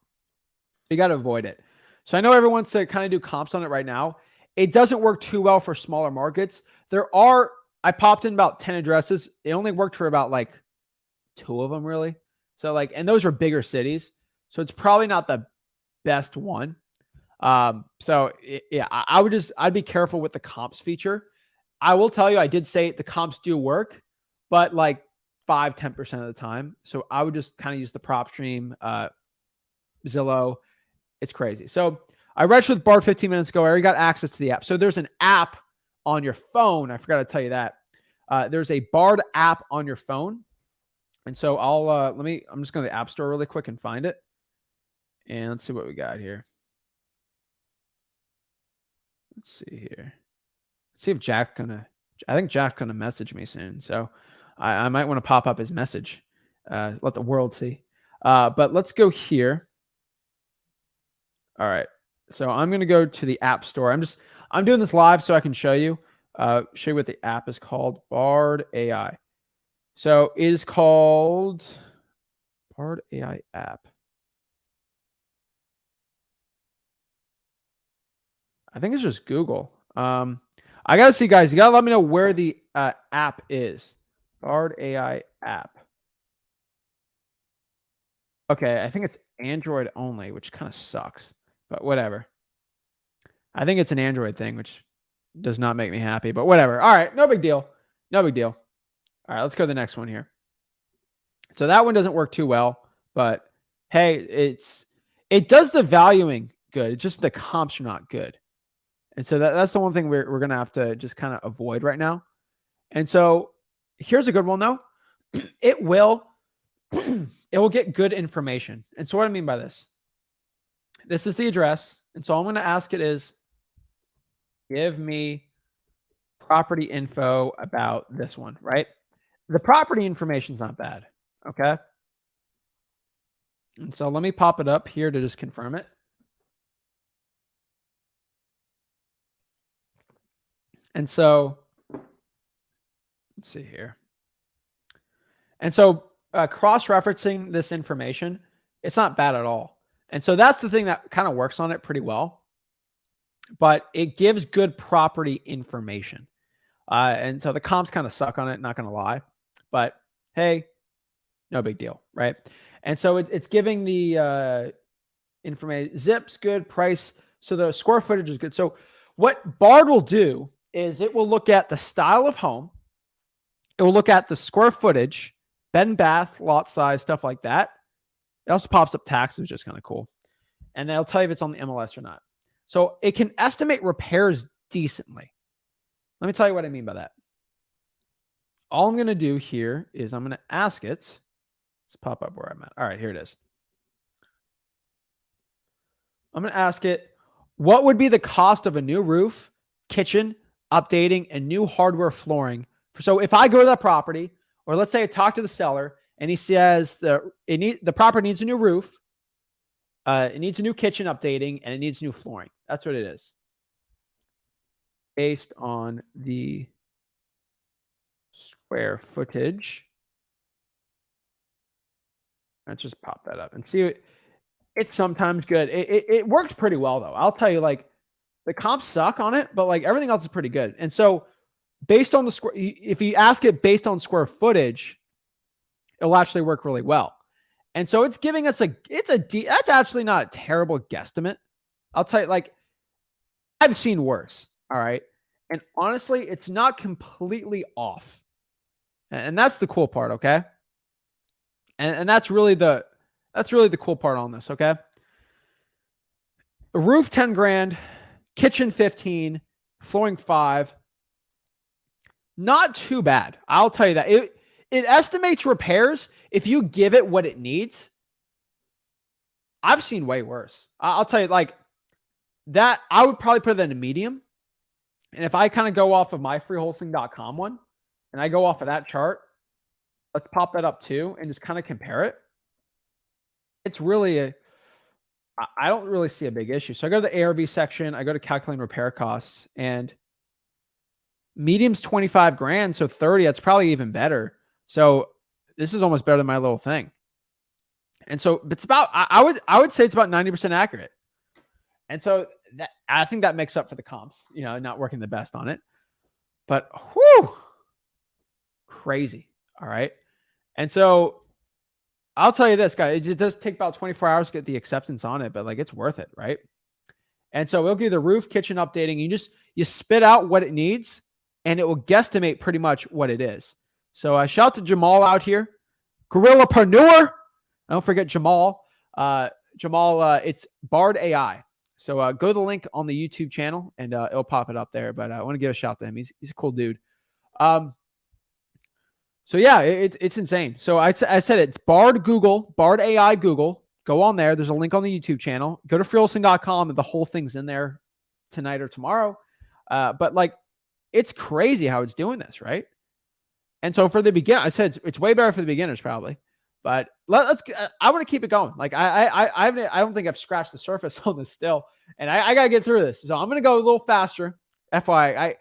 You got to avoid it. So I know everyone wants to kind of do comps on it right now. It doesn't work too well for smaller markets. I popped in about 10 addresses. It only worked for about like 2 of them really. So like, and those are bigger cities. So it's probably not the best one. Yeah, I'd be careful with the comps feature. I will tell you, I did say the comps do work, but like 5-10% of the time. So I would just kind of use the PropStream, Zillow. It's crazy. So I registered with Bard 15 minutes ago. I already got access to the app. So there's an app on your phone. I forgot to tell you that. There's a Bard app on your phone. And so I'm just going to the App Store really quick and find it. And let's see what we got here. Let's see here. Let's see if I think Jack's gonna message me soon. So I might want to pop up his message. Let the world see. But let's go here. All right. So I'm going to go to the App Store. I'm doing this live so I can show you what the app is called. Bard AI. So it is called Bard AI app. I think it's just Google. I got to see, guys. You got to let me know where the app is. Bard AI app. Okay, I think it's Android only, which kind of sucks, but whatever. I think it's an Android thing, which does not make me happy, but whatever. All right, no big deal. No big deal. All right, let's go to the next one here. So that one doesn't work too well, but hey, it does the valuing good. It's just the comps are not good. And so that's the one thing we're going to have to just kind of avoid right now. And so here's a good one though. It will get good information. And so what I mean by this is the address. And so I'm going to ask it is, give me property info about this one, right? The property information is not bad. Okay. And so let me pop it up here to just confirm it. And so let's see here. And so cross-referencing this information, it's not bad at all. And so that's the thing that kind of works on it pretty well, but it gives good property information. And so the comps kind of suck on it, not going to lie, but hey, no big deal, right? And so it's giving the information, zips good, price. So the square footage is good. So what Bard will do is it will look at the style of home. It will look at the square footage, bed and bath, lot size, stuff like that. It also pops up taxes, which is kind of cool. And they'll tell you if it's on the MLS or not. So it can estimate repairs decently. Let me tell you what I mean by that. All I'm going to do here is I'm going to ask it. Let's pop up where I'm at. All right, here it is. I'm going to ask it, what would be the cost of a new roof, kitchen, updating, and new hardware flooring? So if I go to that property, or let's say I talk to the seller and he says the property needs a new roof, it needs a new kitchen updating, and it needs new flooring. That's what it is, based on the square footage. Let's just pop that up and see. It's sometimes good. It works pretty well though. I'll tell you, like the comps suck on it, but like everything else is pretty good. And so based on the square, if you ask it based on square footage, it'll actually work really well. And so it's giving us that's actually not a terrible guesstimate. I'll tell you, like I've seen worse. All right. And honestly, it's not completely off. And that's the cool part. Okay. And that's really the cool part on this. Okay. The roof, 10 grand, kitchen, 15, flooring, 5. Not too bad. I'll tell you that. It estimates repairs if you give it what it needs. I've seen way worse. I'll tell you, like that, I would probably put it in a medium. And if I kind of go off of my freewholesaling.com one and I go off of that chart, let's pop that up too and just kind of compare it. It's really I don't really see a big issue. So I go to the ARV section, I go to calculating repair costs, and medium's 25 grand. So 30, that's probably even better. So this is almost better than my little thing. And so it's about, I would say it's about 90% accurate. And so that, I think that makes up for the comps, not working the best on it, but whew, crazy. All right. And so I'll tell you this, guys, it does take about 24 hours to get the acceptance on it, but like it's worth it. Right. And so we'll give the roof, kitchen updating. You spit out what it needs and it will guesstimate pretty much what it is. So shout out to Jamal out here. Gorillapreneur. Don't forget Jamal. It's Bard AI. So go to the link on the YouTube channel and it'll pop it up there. But I want to give a shout to him. He's a cool dude. So yeah, it's insane. So I said it's Bard AI Google. Go on there. There's a link on the YouTube channel. Go to freewholesaling.com and the whole thing's in there tonight or tomorrow. But like, it's crazy how it's doing this, right? And so for the beginner, I said it's way better for the beginners probably. But I want to keep it going. Like I don't think I've scratched the surface on this still, and I gotta get through this. So I'm gonna go a little faster. FYI,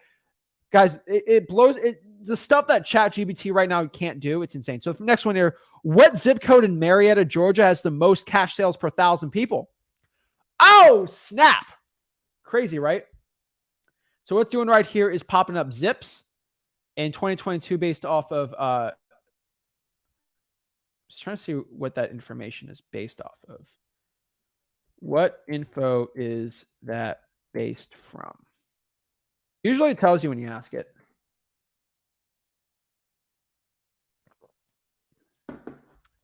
guys, it blows it. The stuff that ChatGPT right now can't do, it's insane. So the next one here, what zip code in Marietta, Georgia has the most cash sales per 1,000 people? Oh, snap. Crazy, right? So what's doing right here is popping up zips in 2022 based off of, just trying to see what that information is based off of. What info is that based from? Usually it tells you when you ask it.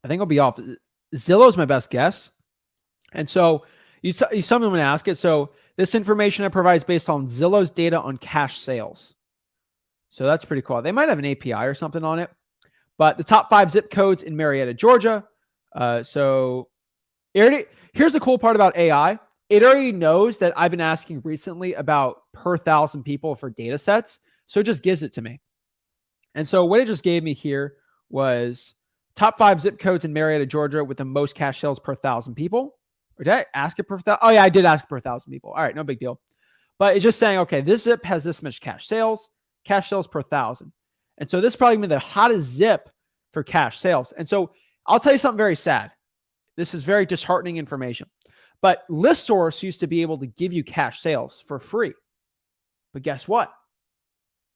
I think it'll be off. Zillow is my best guess. And so you someone would ask it. So this information it provides based on Zillow's data on cash sales. So that's pretty cool. They might have an API or something on it. But the top 5 zip codes in Marietta, Georgia. So here's the cool part about AI. It already knows that I've been asking recently about per 1,000 people for data sets. So it just gives it to me. And so what it just gave me here was top 5 zip codes in Marietta, Georgia with the most cash sales per 1,000 people. Or did I ask it per 1,000? Oh yeah, I did ask it per 1,000 people. All right, no big deal. But it's just saying, okay, this zip has this much cash sales per 1,000. And so this is probably going to be the hottest zip for cash sales. And so I'll tell you something very sad. This is very disheartening information. But ListSource used to be able to give you cash sales for free. But guess what?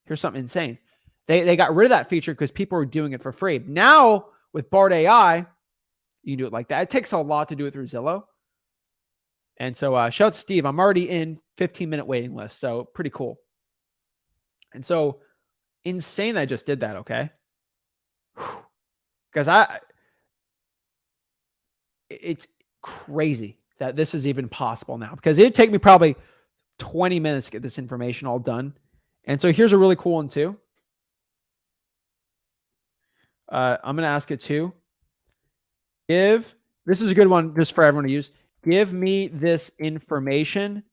Here's something insane. They got rid of that feature because people were doing it for free. Now, with Bard AI, you can do it like that. It takes a lot to do it through Zillow. And so shout out to Steve. I'm already in 15-minute waiting list. So pretty cool. And so insane that I just did that, okay? Because it's crazy that this is even possible now. Because it'd take me probably 20 minutes to get this information all done. And so here's a really cool one too. I'm going to ask it too. This is a good one just for everyone to use. Give me this information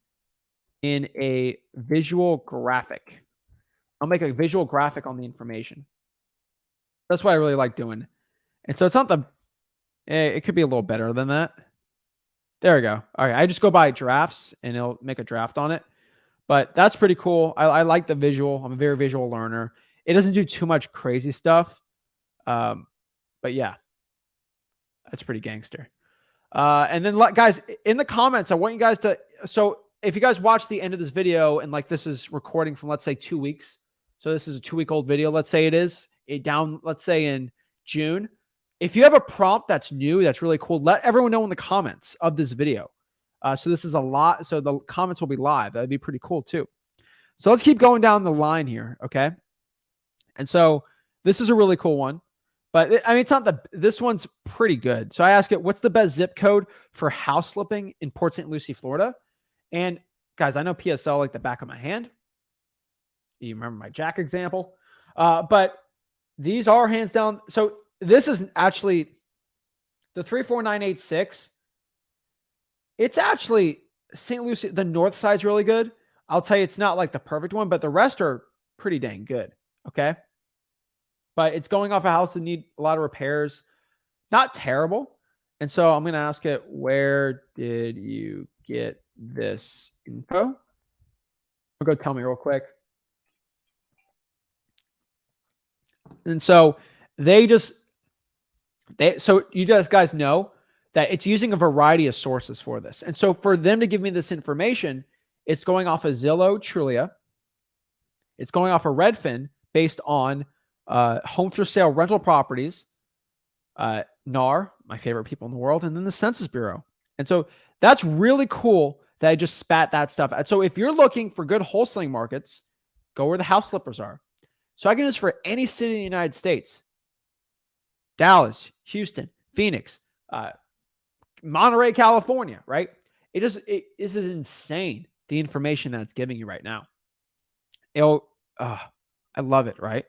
in a visual graphic. I'll make a visual graphic on the information. That's what I really like doing. And so it's not the, it could be a little better than that. There we go. All right. I just go by drafts and it'll make a draft on it. But that's pretty cool. I like the visual. I'm a very visual learner. It doesn't do too much crazy stuff. But yeah, that's pretty gangster. And then guys, in the comments, I want you guys to, so if you guys watch the end of this video and like this is recording from, let's say 2 weeks. So this is a 2-week-old video. Let's say let's say in June. If you have a prompt that's new, that's really cool, let everyone know in the comments of this video. So this is a lot. So the comments will be live. That'd be pretty cool too. So let's keep going down the line here. Okay. And so this is a really cool one, but I mean, it's not this one's pretty good. So I ask it, what's the best zip code for house flipping in Port St. Lucie, Florida? And guys, I know PSL like the back of my hand. You remember my Jack example, but these are hands down. So this is actually the 34986. It's actually St. Lucie. The north side's really good. I'll tell you, it's not like the perfect one, but the rest are pretty dang good. Okay. But it's going off a house that need a lot of repairs. Not terrible. And so I'm going to ask it, where did you get this info? I'll go tell me real quick. And so so you guys know that it's using a variety of sources for this. And so for them to give me this information, it's going off of Zillow, Trulia. It's going off of Redfin based on home for sale rental properties, NAR, my favorite people in the world, and then the Census Bureau. And so that's really cool that I just spat that stuff out. So if you're looking for good wholesaling markets, go where the house flippers are. So I can do this for any city in the United States. Dallas, Houston, Phoenix, Monterey, California, right? This is insane, the information that it's giving you right now. I love it, right?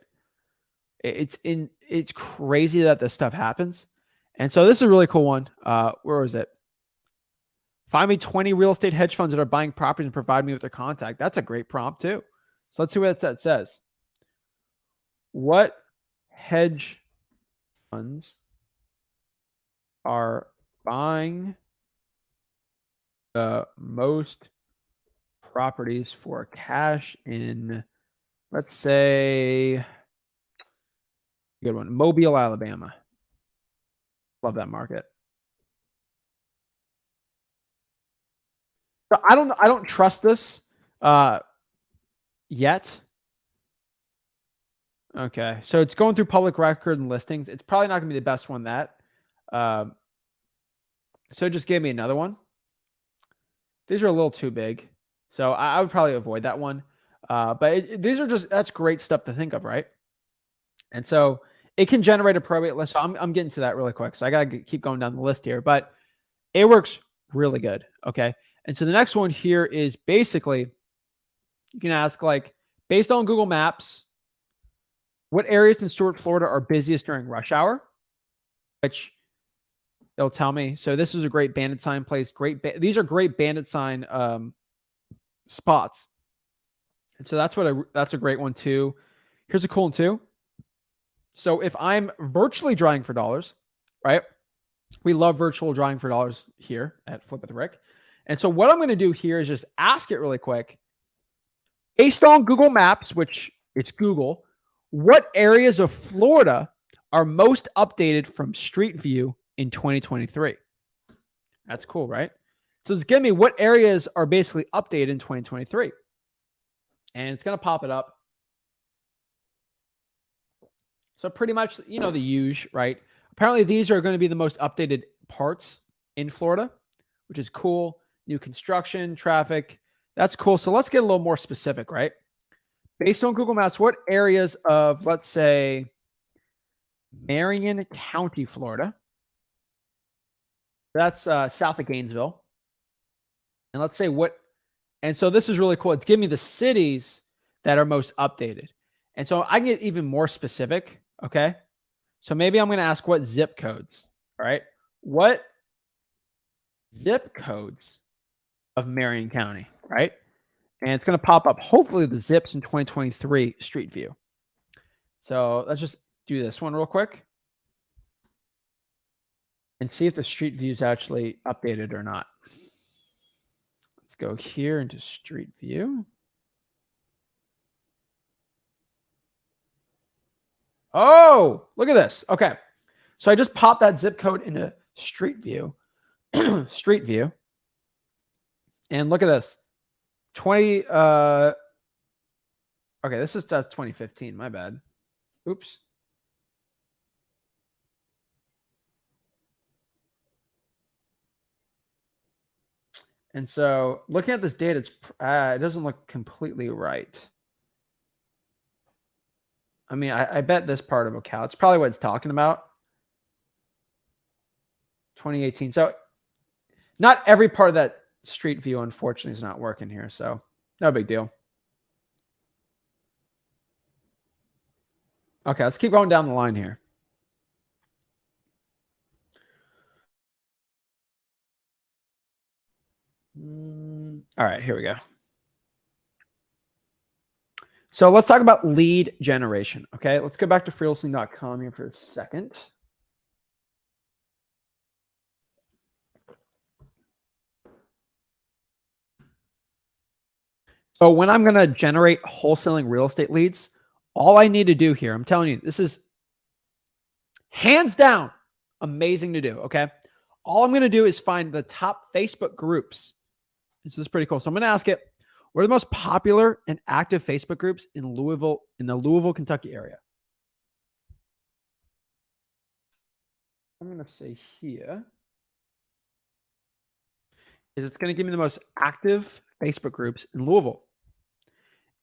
It's crazy that this stuff happens. And so this is a really cool one. Where was it? Find me 20 real estate hedge funds that are buying properties and provide me with their contact. That's a great prompt too. So let's see what that says. What hedge funds are buying the most properties for cash in, let's say, good one, Mobile, Alabama. Love that market. So I don't trust this yet. Okay, so it's going through public record and listings. It's probably not going to be the best one so it just gave me another one. These are a little too big, so I would probably avoid that one. But these are that's great stuff to think of, right? And so it can generate a probate list. So I'm getting to that really quick. So I got to keep going down the list here, but it works really good. Okay. And so the next one here is basically, you can ask, like, based on Google Maps, what areas in Stuart, Florida are busiest during rush hour? Which they'll tell me. So this is a great bandit sign place. These are great bandit sign spots. And so that's a great one too. Here's a cool one too. So if I'm virtually drawing for dollars, right? We love virtual drawing for dollars here at Flip with Rick. And so what I'm going to do here is just ask it really quick. Based on Google Maps, which it's Google, what areas of Florida are most updated from Street View in 2023? That's cool, right? So it's giving me what areas are basically updated in 2023. And it's going to pop it up. So pretty much, the huge, right? Apparently these are going to be the most updated parts in Florida, which is cool. New construction, traffic. That's cool. So let's get a little more specific, right? Based on Google Maps, what areas of, let's say, Marion County, Florida? That's south of Gainesville. And let's say and so this is really cool. It's giving me the cities that are most updated. And so I can get even more specific. Okay. So maybe I'm going to ask what zip codes, all right? What zip codes of Marion County, right? And it's going to pop up, hopefully, the zips in 2023 Street View. So let's just do this one real quick. and see if the street view is actually updated or not. Let's go here into street view. Oh, look at this. Okay. So I just popped that zip code into street view, street view. And look at this. 20, okay, this is 2015. My bad. Oops. And so looking at this data, it doesn't look completely right. I mean, I bet this part of a cow, it's probably what it's talking about. 2018. So not every part of that street view, unfortunately, is not working here. So no big deal. Okay, let's keep going down the line here. All right, here we go. So let's talk about lead generation. Okay, let's go back to freewholesaling.com here for a second. So when I'm going to generate wholesaling real estate leads, all I need to do here, I'm telling you, this is hands down amazing to do. Okay, all I'm going to do is find the top Facebook groups. This is pretty cool. So I'm going to ask it, what are the most popular and active Facebook groups in Louisville, in the Louisville, Kentucky area? I'm going to say here is it's going to give me the most active Facebook groups in Louisville.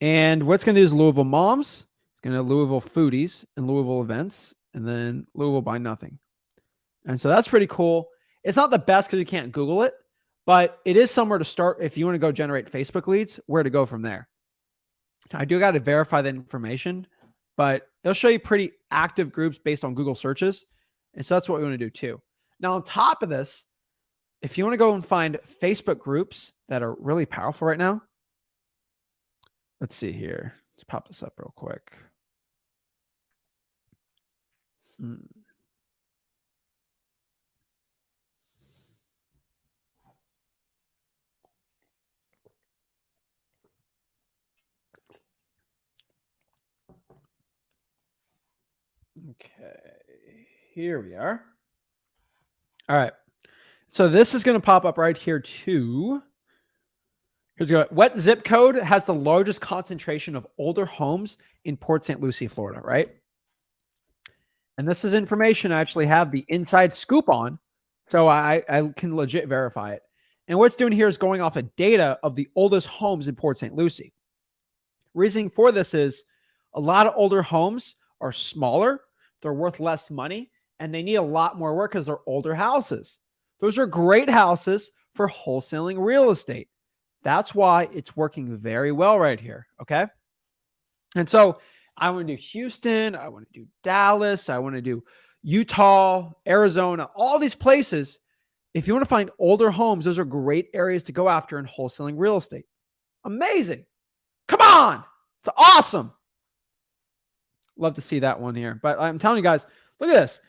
And what's going to do is Louisville Moms, it's going to Louisville Foodies and Louisville Events, and then Louisville Buy Nothing. And so that's pretty cool. It's not the best because you can't Google it, but it is somewhere to start if you want to go generate Facebook leads, where to go from there. I do got to verify that information, but it'll show you pretty active groups based on Google searches. And so that's what we want to do too. Now, on top of this, if you want to go and find Facebook groups that are really powerful right now, let's see here. Let's pop this up real quick. Okay, here we are. All right. So this is going to pop up right here too. Here's go. What zip code has the largest concentration of older homes in Port St. Lucie, Florida, right? And this is information I actually have the inside scoop on, so I can legit verify it. And what it's doing here is going off of data of the oldest homes in Port St. Lucie. Reasoning for this is a lot of older homes are smaller, they're worth less money, and they need a lot more work because they're older houses. Those are great houses for wholesaling real estate. That's why it's working very well right here, okay? And so I want to do Houston, I want to do Dallas, I want to do Utah, Arizona, all these places. If you want to find older homes, those are great areas to go after in wholesaling real estate. Amazing. Come on. It's awesome. Love to see that one here. But I'm telling you guys, look at this.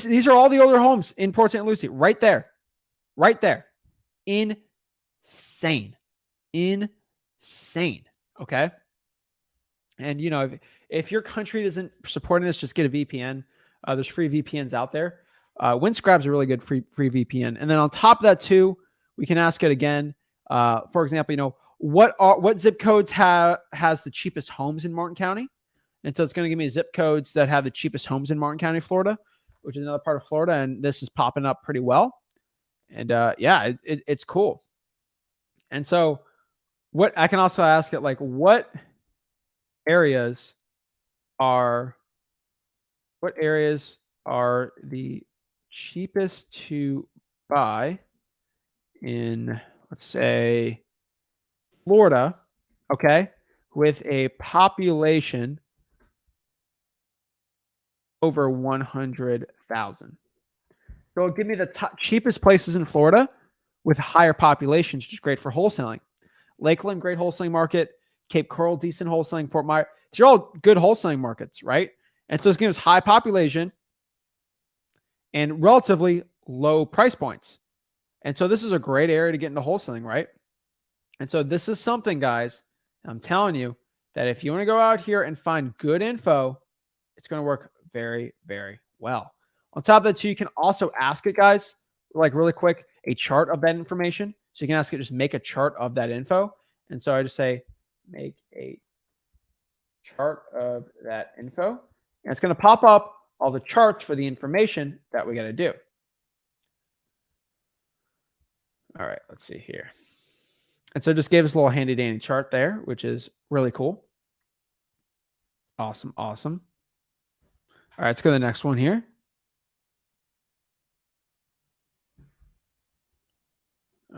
These are all the older homes in Port St. Lucie right there. Right there. Insane. Insane. Okay. And you know, if your country isn't supporting this, just get a VPN. There's free VPNs out there. Windscribe's a really good free VPN. And then on top of that too, we can ask it again. For example, you know, what zip codes has the cheapest homes in Martin County? And so it's going to give me zip codes that have the cheapest homes in Martin County, Florida, which is another part of Florida. And this is popping up pretty well. And yeah, it's cool. And so what I can also ask it, like, what areas are the cheapest to buy in, let's say, Florida, okay, with a population over 100,000. So it'll give me the cheapest places in Florida with higher populations, which is great for wholesaling. Lakeland, great wholesaling market. Cape Coral, decent wholesaling. Fort Myers, these are all good wholesaling markets, right? And so it's giving us high population and relatively low price points. And so this is a great area to get into wholesaling, right? And so this is something, guys, I'm telling you that if you want to go out here and find good info, it's going to work very, very well. On top of that, too, you can also ask it, guys, like really quick, a chart of that information. So you can ask it, just make a chart of that info. And so I just say, make a chart of that info. And it's going to pop up all the charts for the information that we got to do. All right, let's see here. And so it just gave us a little handy dandy chart there, which is really cool. Awesome, awesome. All right, let's go to the next one here.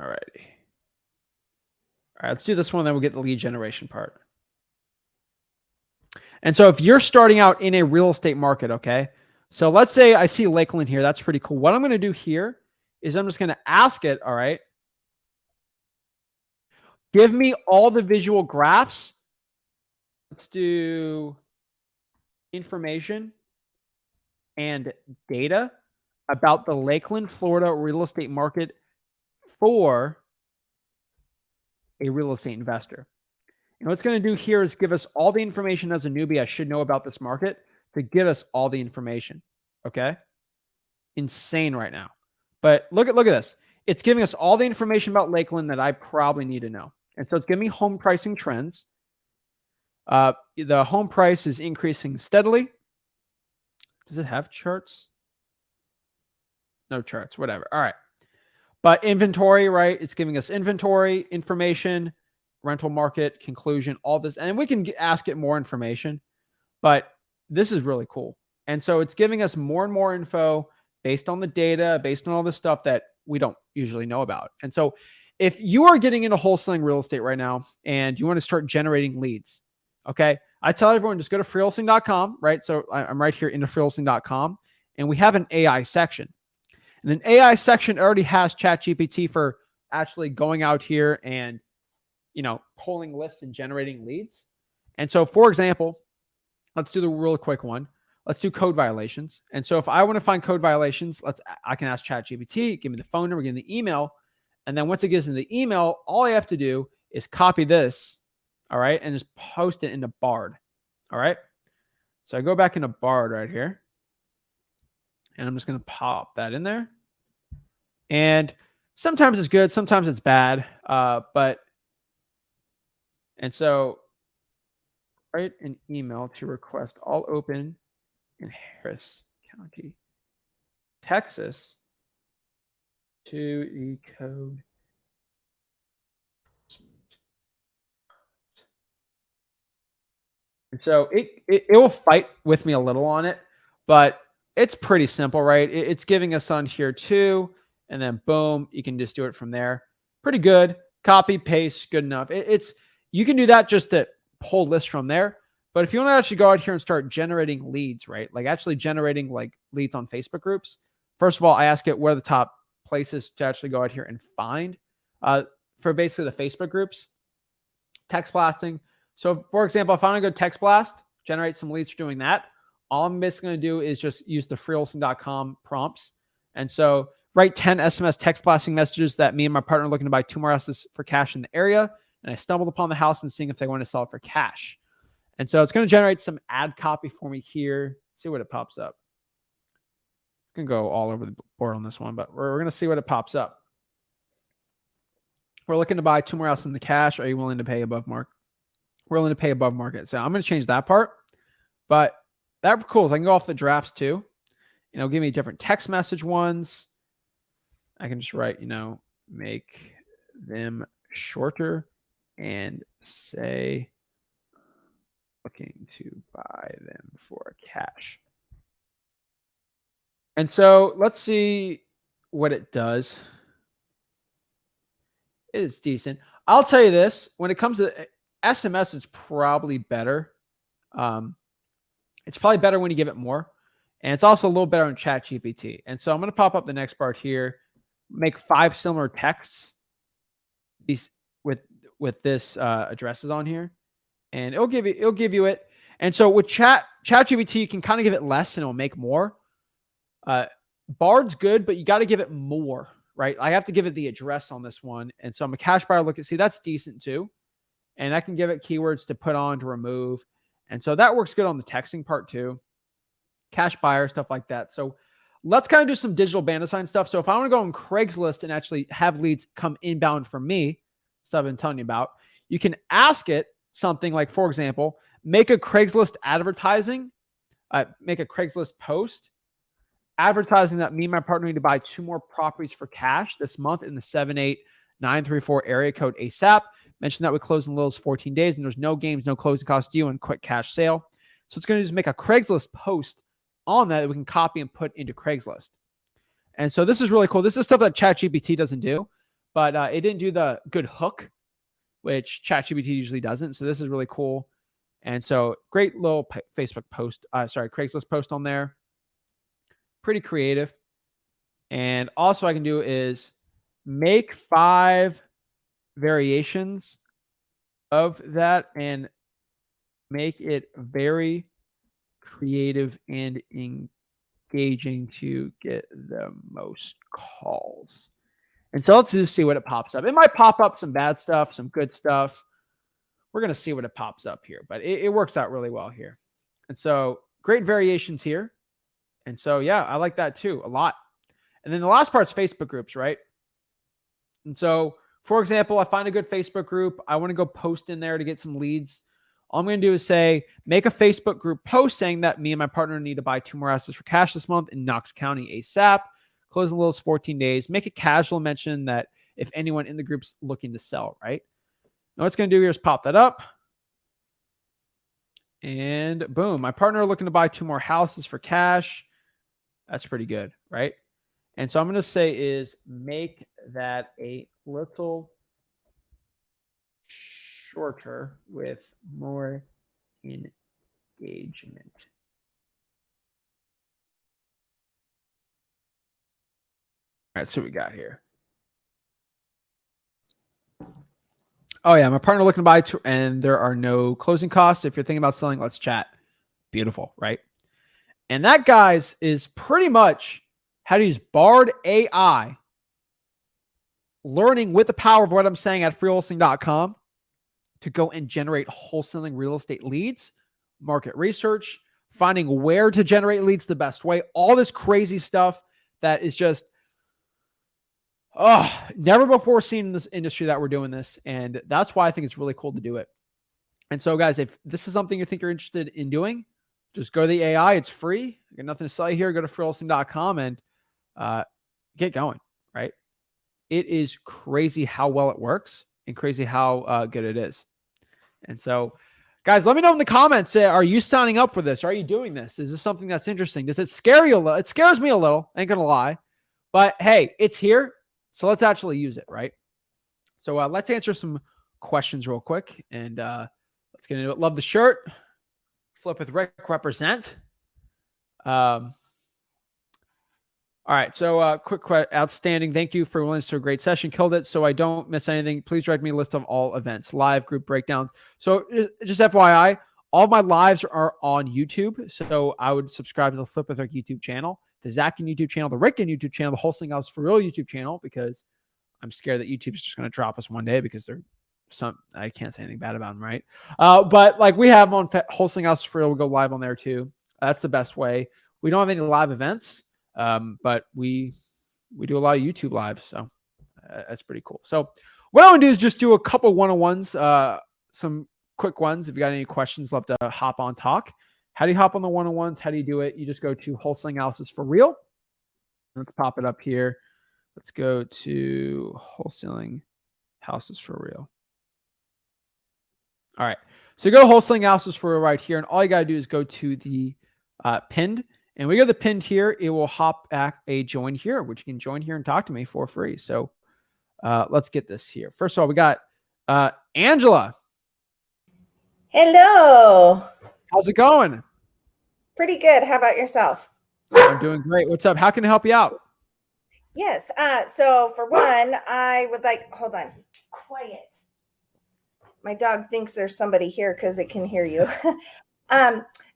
All righty. All right, let's do this one, then we'll get the lead generation part. And so if you're starting out in a real estate market, okay, so let's say I see Lakeland here. That's pretty cool. What I'm going to do here is I'm just going to ask it, all right, give me all the visual graphs. Let's do information and data about the Lakeland, Florida real estate market for a real estate investor. And what it's going to do here is give us all the information as a newbie I should know about this market to give us all the information. Okay. Insane right now. But look at this. It's giving us all the information about Lakeland that I probably need to know. And so it's giving me home pricing trends. The home price is increasing steadily. Does it have charts? No charts, whatever. All right. But inventory, right? It's giving us inventory, information, rental market, conclusion, all this. And we can ask it more information, but this is really cool. And so it's giving us more and more info based on the data, based on all the stuff that we don't usually know about. And so if you are getting into wholesaling real estate right now and you want to start generating leads, okay, I tell everyone just go to freewholesaling.com, right? So I'm right here into freewholesaling.com, and we have an AI section. And an AI section already has ChatGPT for actually going out here and, you know, pulling lists and generating leads. And so, for example, let's do the real quick one. Let's do code violations. And so if I want to find code violations, I can ask ChatGPT, give me the phone number, give me the email. And then once it gives me the email, all I have to do is copy this, all right, and just post it into Bard, all right? So I go back into Bard right here, and I'm just going to pop that in there. And sometimes it's good, sometimes it's bad, and so write an email to request all open in Harris County, Texas, to the code. And so it will fight with me a little on it, but it's pretty simple, right? It's giving us on here too, and then boom, you can just do it from there. Pretty good. Copy, paste, good enough. You can do that just to pull lists from there. But if you want to actually go out here and start generating leads, right? Like actually generating like leads on Facebook groups. First of all, I ask it what are the top places to actually go out here and find for basically the Facebook groups. Text blasting. So for example, if I want to go text blast, generate some leads for doing that, all I'm basically going to do is just use the freewholesaling.com prompts. And so write 10 SMS text blasting messages that me and my partner are looking to buy 2 more houses for cash in the area. And I stumbled upon the house and seeing if they want to sell it for cash. And so it's going to generate some ad copy for me here. See what it pops up. It's going to go all over the board on this one, but we're going to see what it pops up. We're looking to buy 2 more houses in the cash. Are you willing to pay above market? We're willing to pay above market. So I'm going to change that part. But that's cool. So I can go off the drafts too. And it'll give me different text message ones. I can just write, make them shorter and say looking to buy them for cash. And so let's see what it does. It's decent. I'll tell you this, when it comes to SMS, it's probably better. It's probably better when you give it more. And it's also a little better on ChatGPT. And so I'm going to pop up the next part here, make 5 similar texts with this addresses on here. And it'll give you it. And so with ChatGPT, you can kind of give it less and it'll make more. Bard's good, but you got to give it more, right? I have to give it the address on this one. And so I'm a cash buyer. Look at, see, that's decent too. And I can give it keywords to put on, to remove. And so that works good on the texting part too. Cash buyer, stuff like that. So let's kind of do some digital band assign stuff. So if I want to go on Craigslist and actually have leads come inbound from me, stuff I've been telling you about, you can ask it something like, for example, make a Craigslist advertising, make a Craigslist post advertising that me and my partner need to buy 2 more properties for cash this month in the 78934 area code ASAP. Mention that we close in little as 14 days and there's no games, no closing costs due, and quick cash sale. So it's going to just make a Craigslist post on that we can copy and put into Craigslist. And so this is really cool. This is stuff that ChatGPT doesn't do, but it didn't do the good hook, which ChatGPT usually doesn't. So this is really cool. And so great little Facebook post, Craigslist post on there. Pretty creative. And also I can do is make 5 variations of that and make it very creative and engaging to get the most calls. And so let's just see what it pops up. It might pop up some bad stuff, some good stuff. We're going to see what it pops up here, but it works out really well here. And so great variations here. And so, yeah, I like that too a lot. And then the last part's Facebook groups, right? And so, for example, I find a good Facebook group. I want to go post in there to get some leads. All I'm going to do is say, make a Facebook group post saying that me and my partner need to buy 2 more assets for cash this month in Knox County ASAP. Close in little as 14 days. Make a casual mention that if anyone in the group's looking to sell, right? Now, what it's going to do here is pop that up. And boom, my partner looking to buy 2 more houses for cash. That's pretty good, right? And so I'm going to say is make that a little shorter with more engagement. All right, so we got here. Oh yeah, my partner looking to buy and there are no closing costs. If you're thinking about selling, let's chat. Beautiful, right? And that, guys, is pretty much how to use Bard AI, learning with the power of what I'm saying at freewholesaling.com to go and generate wholesaling real estate leads, market research, finding where to generate leads the best way, all this crazy stuff that is just, never before seen in this industry that we're doing this. And that's why I think it's really cool to do it. And so, guys, if this is something you think you're interested in doing, just go to the AI. It's free. You got nothing to sell you here. Go to freewholesaling.com and get going, right? It is crazy how well it works and crazy how good it is. And so, guys, let me know in the comments. Are you signing up for this? Are you doing this? Is this something that's interesting? Does it scare you a little? It scares me a little. Ain't gonna lie. But hey, it's here. So let's actually use it, right? So let's answer some questions real quick. And let's get into it. Love the shirt. Flip with Rick, represent. All right. So quick, outstanding. Thank you for willingness to a great session. Killed it. So I don't miss anything. Please direct me a list of all events, live group breakdowns. So just FYI, all of my lives are on YouTube. So I would subscribe to the Flip with Rick YouTube channel, the Zach Ginn YouTube channel, the Rick Ginn YouTube channel, the Wholesaling House for Real YouTube channel, because I'm scared that YouTube's just going to drop us one day because they're I can't say anything bad about them, right? But like we have on Wholesaling House for Real, we'll go live on there too. That's the best way. We don't have any live events. But we do a lot of YouTube lives, so that's pretty cool. So what I want to do is just do a couple one-on-ones, some quick ones. If you got any questions, love to hop on talk. How do you hop on the one-on-ones? How do you do it? You just go to Wholesaling Houses for Real. Let's pop it up here. Let's go to Wholesaling Houses for Real. All right. So you go to Wholesaling Houses for Real right here, and all you got to do is go to the pinned. And we go to the pinned here. It will hop back a join here, which you can join here and talk to me for free. So let's get this here. First of all, we got Angela. Hello. How's it going? Pretty good. How about yourself? I'm doing great. What's up? How can I help you out? Yes. So for one, I would like, hold on, quiet. My dog thinks there's somebody here because it can hear you.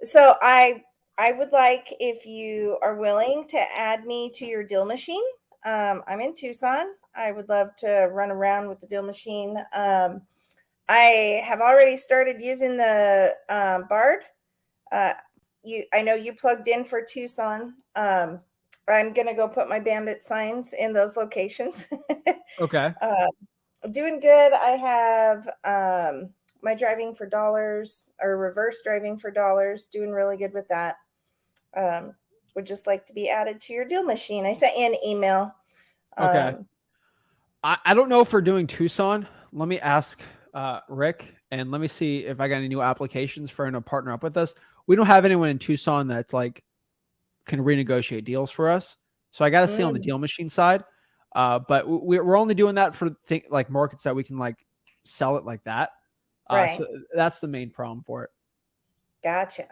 So I I would like if you are willing to add me to your deal machine. I'm in Tucson. I would love to run around with the deal machine. I have already started using the Bard. I know you plugged in for Tucson. I'm gonna go put my bandit signs in those locations. Okay. Doing good. I have my driving for dollars or reverse driving for dollars. Doing really good with that. Would just like to be added to your deal machine. I sent you an email. Okay. I don't know if we're doing Tucson. Let me ask Rick, and let me see if I got any new applications for him to partner up with us. We don't have anyone in Tucson that's like can renegotiate deals for us. So I got to see on the Mm, deal machine side. But we're only doing that for like markets that we can like sell it like that. right. So that's the main problem for it. Gotcha.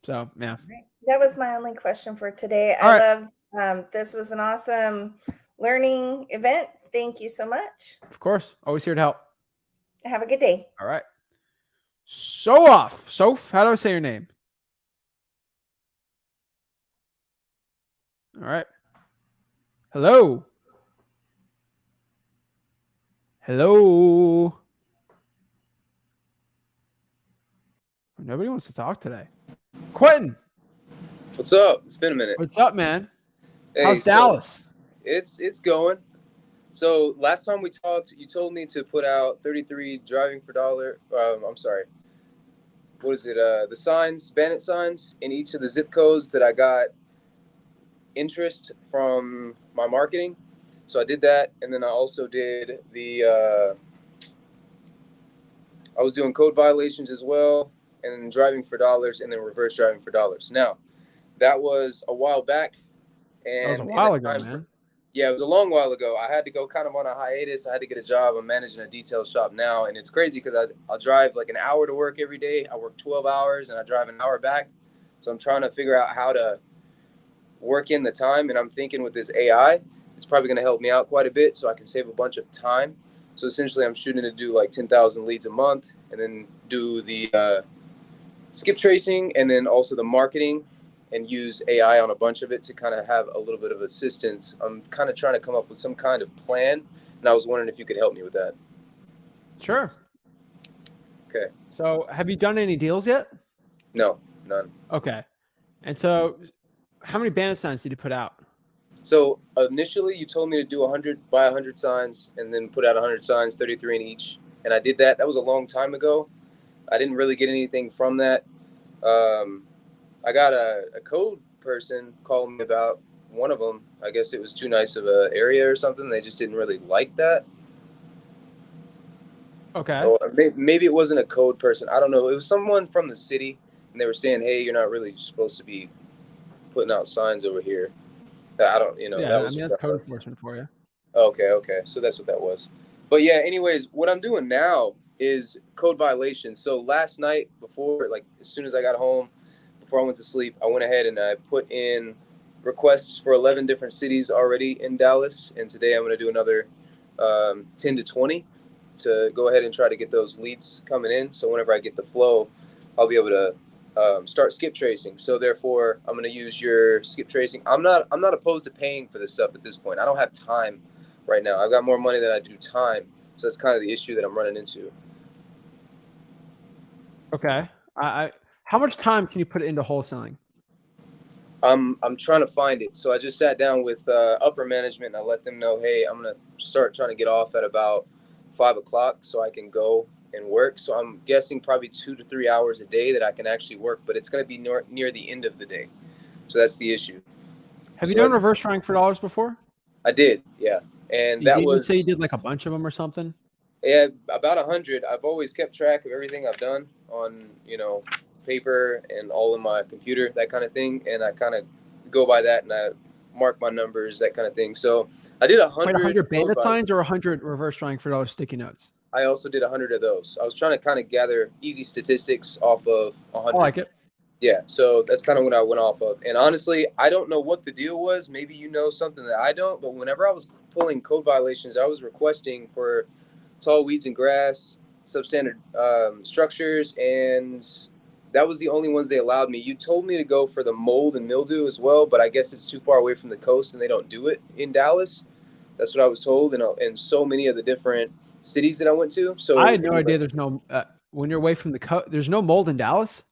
So yeah. Right. That was my only question for today. All I right. love this was an awesome learning event. Thank you so much. Of course. Always here to help. Have a good day. All right. Soph, how do I say your name? All right. Hello. Hello. Nobody wants to talk today. Quentin, What's up? It's been a minute. what's up, man? Hey, How's so Dallas? it's going. So last time we talked, you told me to put out 33 driving for dollar. I'm sorry. What is it? The signs, bandit signs in each of the zip codes that I got interest from my marketing. So I did that, and then I also did the. I was doing code violations as well, and then driving for dollars, and then reverse driving for dollars. Now, that was a while back, That was a and in a while ago, time man. Yeah, it was a long while ago. I had to go kind of on a hiatus. I had to get a job. I'm managing a detail shop now, and it's crazy because I'll drive like an hour to work every day. I work 12 hours, and I drive an hour back. So I'm trying to figure out how to work in the time, and I'm thinking with this AI, it's probably going to help me out quite a bit so I can save a bunch of time. So essentially, I'm shooting to do like 10,000 leads a month and then do the skip tracing and then also the marketing and use AI on a bunch of it to kind of have a little bit of assistance. I'm kind of trying to come up with some kind of plan, and I was wondering if you could help me with that. Sure. Okay. So have you done any deals yet? No, none. Okay. And so how many bandit signs did you put out? So initially you told me to do 100, buy 100 signs and then put out 100 signs, 33 in each. And I did that. That was a long time ago. I didn't really get anything from that. I got a code person calling me about one of them. I guess it was too nice of an area or something. They just didn't really like that. Okay. Or maybe it wasn't a code person. I don't know. It was someone from the city, and they were saying, "Hey, you're not really supposed to be putting out signs over here." I don't, Yeah, that I was mean that's code enforcement for you. okay. So that's what that was. But yeah, anyways, what I'm doing now is code violations. So last night, before, like, as soon as I got home, before I went to sleep, I went ahead and I put in requests for 11 different cities already in Dallas. And today I'm going to do another 10 to 20 to go ahead and try to get those leads coming in. So whenever I get the flow, I'll be able to start skip tracing. So therefore, I'm going to use your skip tracing. I'm not opposed to paying for this stuff at this point. I don't have time right now. I've got more money than I do time. So that's kind of the issue that I'm running into. Okay. How much time can you put into wholesaling? I'm trying to find it. So I just sat down with upper management and I let them know, hey, I'm gonna start trying to get off at about 5 o'clock so I can go and work. So I'm guessing probably 2 to 3 hours a day that I can actually work, but it's gonna be near the end of the day. So that's the issue. Have you So done reverse trying for dollars before? I did, yeah, and that Didn't you say you was did like a bunch of them or something? yeah about 100. I've always kept track of everything I've done on paper and all in my computer, that kind of thing, and I kind of go by that and I mark my numbers, that kind of thing. So I did Wait, 100 100 code bandit violations. signs or 100 reverse trying for dollars sticky notes? I also did 100 of those. I was trying to kind of gather easy statistics off of I 100. like it. Yeah, so that's kind of what I went off of. And honestly, I don't know what the deal was. Maybe you know something that I don't. But whenever I was pulling code violations, I was requesting for tall weeds and grass, substandard structures, and That was the only ones they allowed me. You told me to go for the mold and mildew as well, but I guess it's too far away from the coast and they don't do it in Dallas. That's what I was told, and so many of the different cities that I went to. I So had no idea there's no when you're away from the coast. There's no mold in Dallas.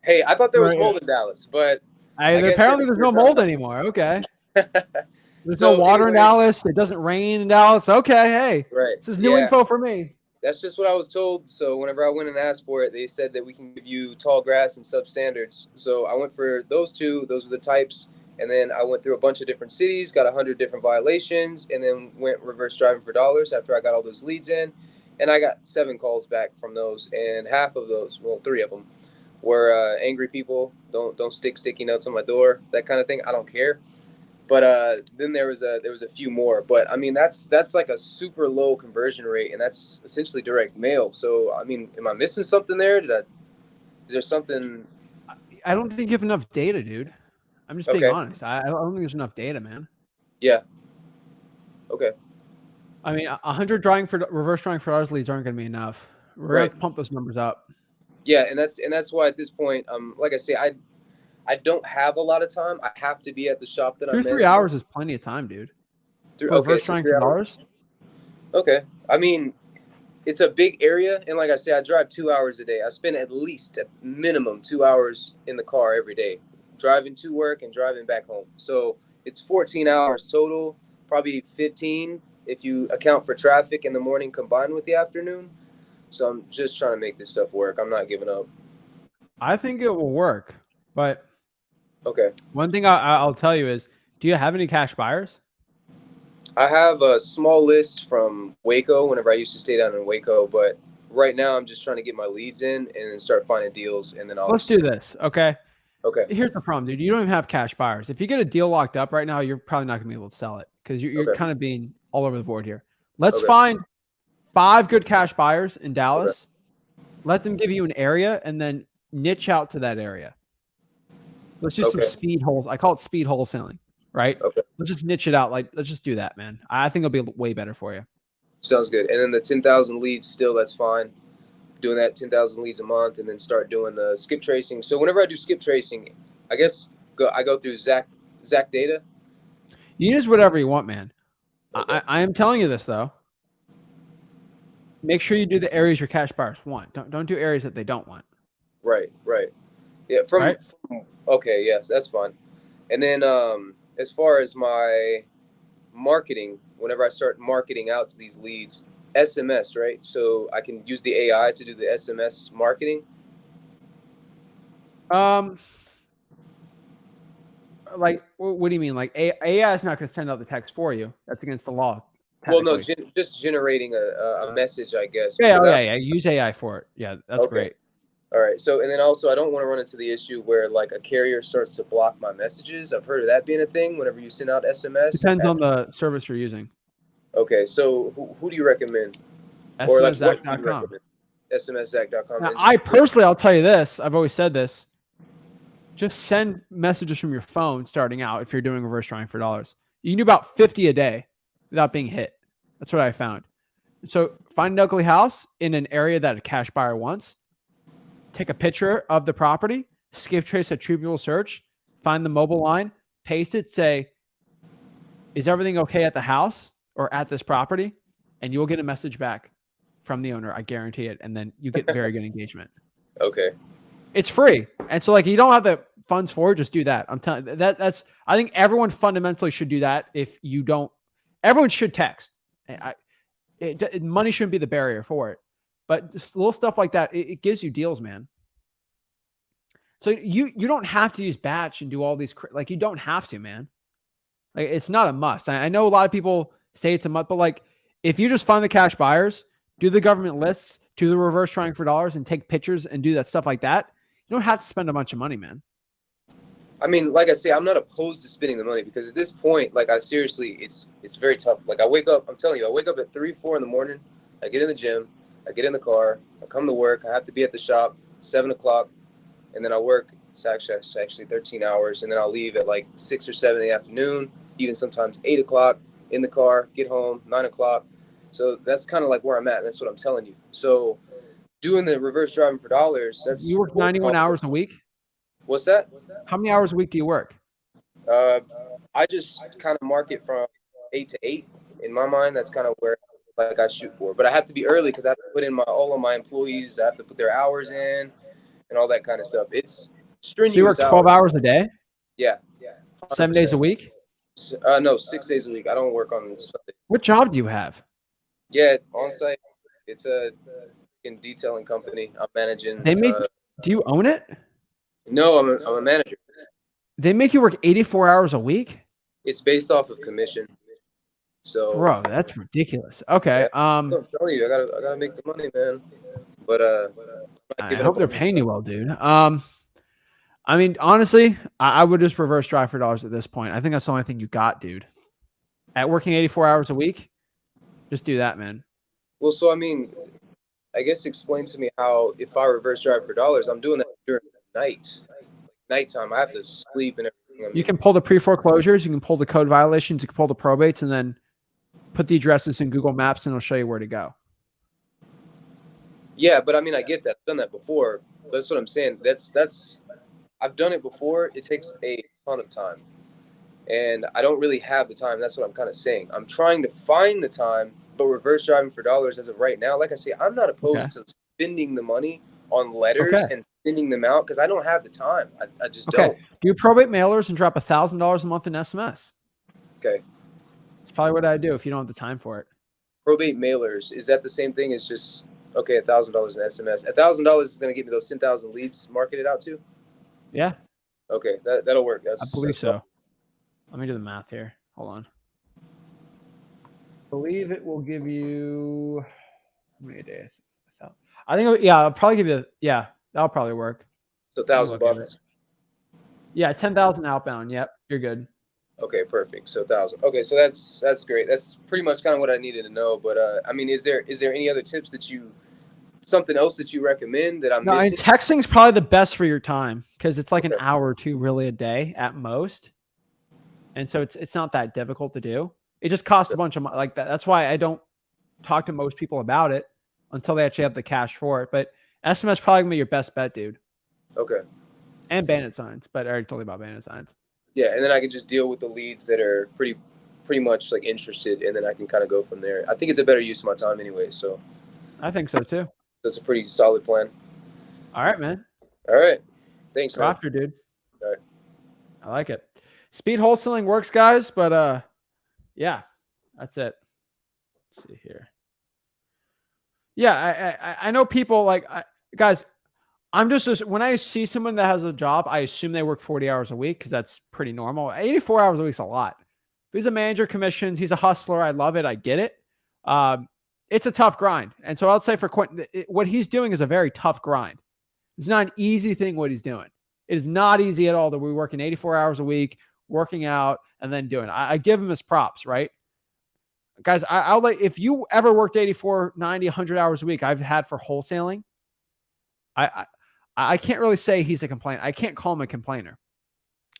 hey, I thought there was Right. mold in Dallas, but I guess Apparently there's no mold anymore. Okay. There's no So water in anyways, Dallas. It doesn't rain in Dallas. Okay, hey, right. this is new info for me. That's just what I was told. So whenever I went and asked for it, they said that we can give you tall grass and substandards. So I went for those two. Those were the types. And then I went through a bunch of different cities, got 100 different violations, and then went reverse driving for dollars after I got all those leads in. And I got 7 calls back from those, and half of those, well, 3 of them, were angry people. Don't stick sticky notes on my door, that kind of thing. I don't care. But then there was a few more. But I mean, that's like a super low conversion rate, and that's essentially direct mail. So I mean, am I missing something there? Is there something? I don't think you have enough data, dude. I'm just being honest. I don't think there's enough data, man. Yeah. Okay. I mean, 100 reverse drawing for dollars leads aren't going to be enough. We're going to pump those numbers up. Yeah, and that's why at this point, like I say, I don't have a lot of time. I have to be at the shop that I'm in. 3 hours is plenty of time, dude. Reverse drawing for dollars. Okay. I mean, it's a big area, and like I say, I drive 2 hours a day. I spend at least a minimum 2 hours in the car every day, driving to work and driving back home. So it's 14 hours total, probably 15 if you account for traffic in the morning combined with the afternoon. So I'm just trying to make this stuff work. I'm not giving up. I think it will work, but okay. One thing I'll tell you is, do you have any cash buyers? I have a small list from Waco whenever I used to stay down in Waco, but right now I'm just trying to get my leads in and then start finding deals, and then let's do this. Okay. Okay. Here's the problem, dude. You don't even have cash buyers. If you get a deal locked up right now, you're probably not gonna be able to sell it because you're kind of being all over the board here. Let's find 5 good cash buyers in Dallas. Let them give you an area and then niche out to that area. Let's do some speed holes. I call it speed wholesaling, right? Okay. Let's just niche it out. Let's just do that, man. I think it'll be way better for you. Sounds good. And then the 10,000 leads still, that's fine. Doing that 10,000 leads a month, and then start doing the skip tracing. So whenever I do skip tracing, I guess I go through Zach data. You use whatever you want, man. Okay. I am telling you this though. Make sure you do the areas your cash buyers want. Don't do areas that they don't want. Right. Yeah. Okay. Yes, that's fine. And then as far as my marketing, whenever I start marketing out to these leads, SMS, right? So I can use the AI to do the SMS marketing. Like, what do you mean? Like AI is not going to send out the text for you. That's against the law. Well, no, just generating a message, I guess. Yeah. Use AI for it. Yeah, that's great. All right. So, and then also, I don't want to run into the issue where like a carrier starts to block my messages. I've heard of that being a thing whenever you send out SMS. Depends on the service you're using. Okay. So who do you recommend? SMSZach.com. SMSZach.com. Now, I'll tell you this. I've always said this. Just send messages from your phone starting out if you're doing reverse drawing for dollars. You can do about 50 a day without being hit. That's what I found. So find an ugly house in an area that a cash buyer wants. Take a picture of the property, skip trace a True search, find the mobile line, paste it, say, is everything okay at the house or at this property? And you'll get a message back from the owner. I guarantee it. And then you get very good engagement. Okay. It's free. And so like, you don't have the funds for it, just do that. I'm telling you that's, I think everyone fundamentally should do that. If you don't, everyone should text. Money shouldn't be the barrier for it. But just little stuff like that, it gives you deals, man. So you don't have to use batch and do all these, like you don't have to, man. Like it's not a must. I know a lot of people say it's a must, but like if you just find the cash buyers, do the government lists, do the reverse trying for dollars and take pictures and do that stuff like that, you don't have to spend a bunch of money, man. I mean, like I say, I'm not opposed to spending the money because at this point, like it's very tough. Like I wake up at 3, 4 in the morning. I get in the gym. I get in the car, I come to work, I have to be at the shop 7 o'clock, and then I work, it's actually 13 hours, and then I'll leave at like 6 or 7 in the afternoon, even sometimes 8 o'clock, in the car, get home, 9 o'clock. So that's kind of like where I'm at, and that's what I'm telling you. So Doing the reverse driving for dollars. That's You work 91 hours a week. What's that? How many hours a week do you work? I just kind of mark it from 8 to 8. In my mind, that's kind of where like I shoot for. But I have to be early because I have to put in all of my employees. I have to put their hours in and all that kind of stuff. It's strenuous. So you work 12 hours a day? Yeah. 7 days a week? No, 6 days a week. I don't work on Sunday. What job do you have? Yeah, on site. It's a detailing company. I'm managing. They make. Do you own it? No, I'm a manager. They make you work 84 hours a week? It's based off of commission. So, bro, that's ridiculous. Okay. I'm telling you, I gotta make the money, man. But I hope they're paying you well, dude. I mean, honestly, I would just reverse drive for dollars at this point. I think that's the only thing you got, dude. At working 84 hours a week, just do that, man. Well, so I mean, I guess explain to me how if I reverse drive for dollars, I'm doing that during the nighttime. I have to sleep and everything. I mean, you can pull the pre-foreclosures, you can pull the code violations, you can pull the probates, and then put the addresses in Google Maps, and it'll show you where to go. Yeah, but I mean, I get that. I've done that before. That's what I'm saying. I've done it before. It takes a ton of time, and I don't really have the time. That's what I'm kind of saying. I'm trying to find the time, but reverse driving for dollars as of right now, like I say, I'm not opposed to spending the money on letters and sending them out because I don't have the time. I just don't. Do probate mailers and drop $1,000 a month in SMS. Okay. That's probably what I do if you don't have the time for it. Probate mailers, is that the same thing as just, okay, $1,000 in SMS? $1,000 is going to give me those 10,000 leads marketed out to? Yeah. Okay, that'll work. I believe so. Let me do the math here. Hold on. I believe it will give you how many days? I think, I'll probably give you, that'll probably work. So $1,000. Yeah, 10,000 outbound. Yep, you're good. Okay, perfect. So 1,000. Okay, so that's great. That's pretty much kind of what I needed to know. But I mean, is there any other tips something else that you recommend that I'm missing? I mean, texting's probably the best for your time because it's like an hour or two really a day at most, and so it's not that difficult to do. It just costs a bunch of money like that. That's why I don't talk to most people about it until they actually have the cash for it. But SMS probably gonna be your best bet, dude. Okay. And bandit signs, but I already told you about bandit signs. Yeah, and then I can just deal with the leads that are pretty much like interested, and then I can kind of go from there. I think it's a better use of my time anyway. So I think so too. That's a pretty solid plan. All right, man. All right. Thanks, Go man. after, dude. All right. I like it. Speed wholesaling works, guys, but yeah, that's it. Let's see here. Yeah, I know people like guys. I'm just when I see someone that has a job, I assume they work 40 hours a week because that's pretty normal. 84 hours a week is a lot. If he's a manager, commissions, he's a hustler. I love it. I get it. It's a tough grind. And so I'll say for Quentin, what he's doing is a very tough grind. It's not an easy thing what he's doing. It is not easy at all that we're working 84 hours a week, working out, and then doing it. I give him his props, right? Guys, I'll let, if you ever worked 84, 90, 100 hours a week I've had for wholesaling, I can't really say he's a complainer. I can't call him a complainer.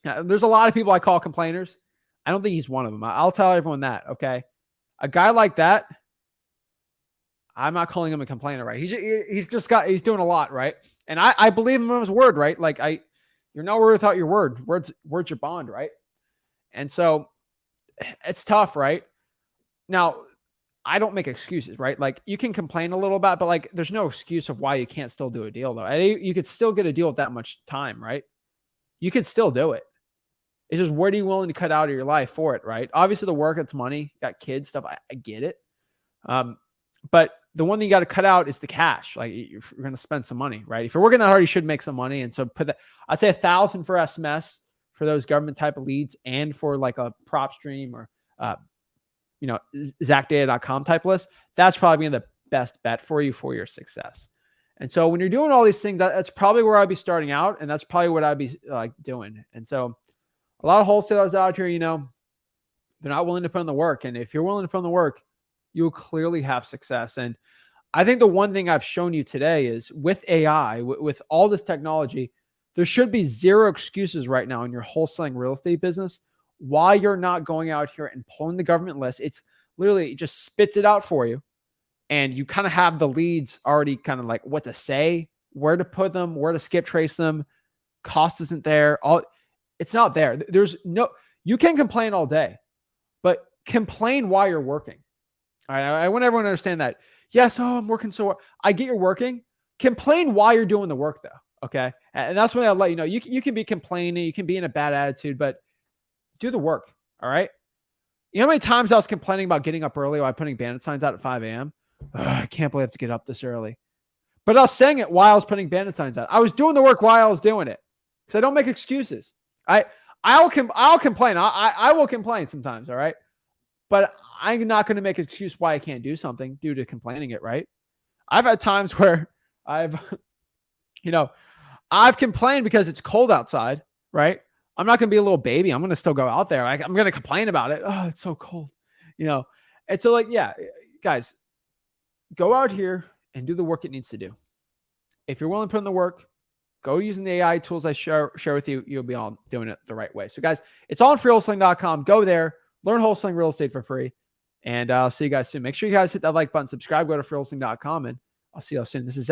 Now, there's a lot of people I call complainers. I don't think he's one of them. I'll tell everyone that, okay? A guy like that, I'm not calling him a complainer, right? He's doing a lot, right? And I believe him on his word, right? Like you're nowhere without your word. Words your bond, right? And so it's tough, right? Now, I don't make excuses, right? Like you can complain a little bit, but like there's no excuse of why you can't still do a deal though. You could still get a deal with that much time, right? You could still do it. It's just what are you willing to cut out of your life for it, right? Obviously the work, it's money, got kids, stuff. I get it. But the one thing you got to cut out is the cash. Like you're going to spend some money, right? If you're working that hard, you should make some money. And so I'd say 1,000 for SMS for those government type of leads and for like a PropStream or, ZachData.com type list. That's probably the best bet for you for your success. And so when you're doing all these things, that's probably where I'd be starting out. And that's probably what I'd be like doing. And so a lot of wholesalers out here, they're not willing to put in the work. And if you're willing to put in the work, you'll clearly have success. And I think the one thing I've shown you today is with AI, with all this technology, there should be zero excuses right now in your wholesaling real estate business why you're not going out here and pulling the government list. It's literally, it just spits it out for you. and you kind of have the leads already kind of like what to say, where to put them, where to skip trace them. Cost isn't there. It's not there. You can complain all day, but complain while you're working. All right. I want everyone to understand that. Yes. Oh, I'm working so hard. I get you're working. Complain while you're doing the work though. Okay. And that's when I'll let you know. You can be complaining. You can be in a bad attitude, but do the work. All right. You know how many times I was complaining about getting up early while putting bandit signs out at 5 a.m.? I can't believe I have to get up this early. But I was saying it while I was putting bandit signs out. I was doing the work while I was doing it. So I don't make excuses. I'll complain. I will complain sometimes. All right. But I'm not going to make an excuse why I can't do something due to complaining it. Right. I've had times where I've complained because it's cold outside. Right. I'm not going to be a little baby. I'm going to still go out there. I'm going to complain about it. Oh, it's so cold. And so yeah, guys, go out here and do the work it needs to do. If you're willing to put in the work, go using the AI tools I share with you. You'll be all doing it the right way. So guys, it's all on freewholesaling.com. Go there, learn wholesaling real estate for free. And I'll see you guys soon. Make sure you guys hit that like button, subscribe, go to freewholesaling.com, and I'll see you all soon. This is Zach.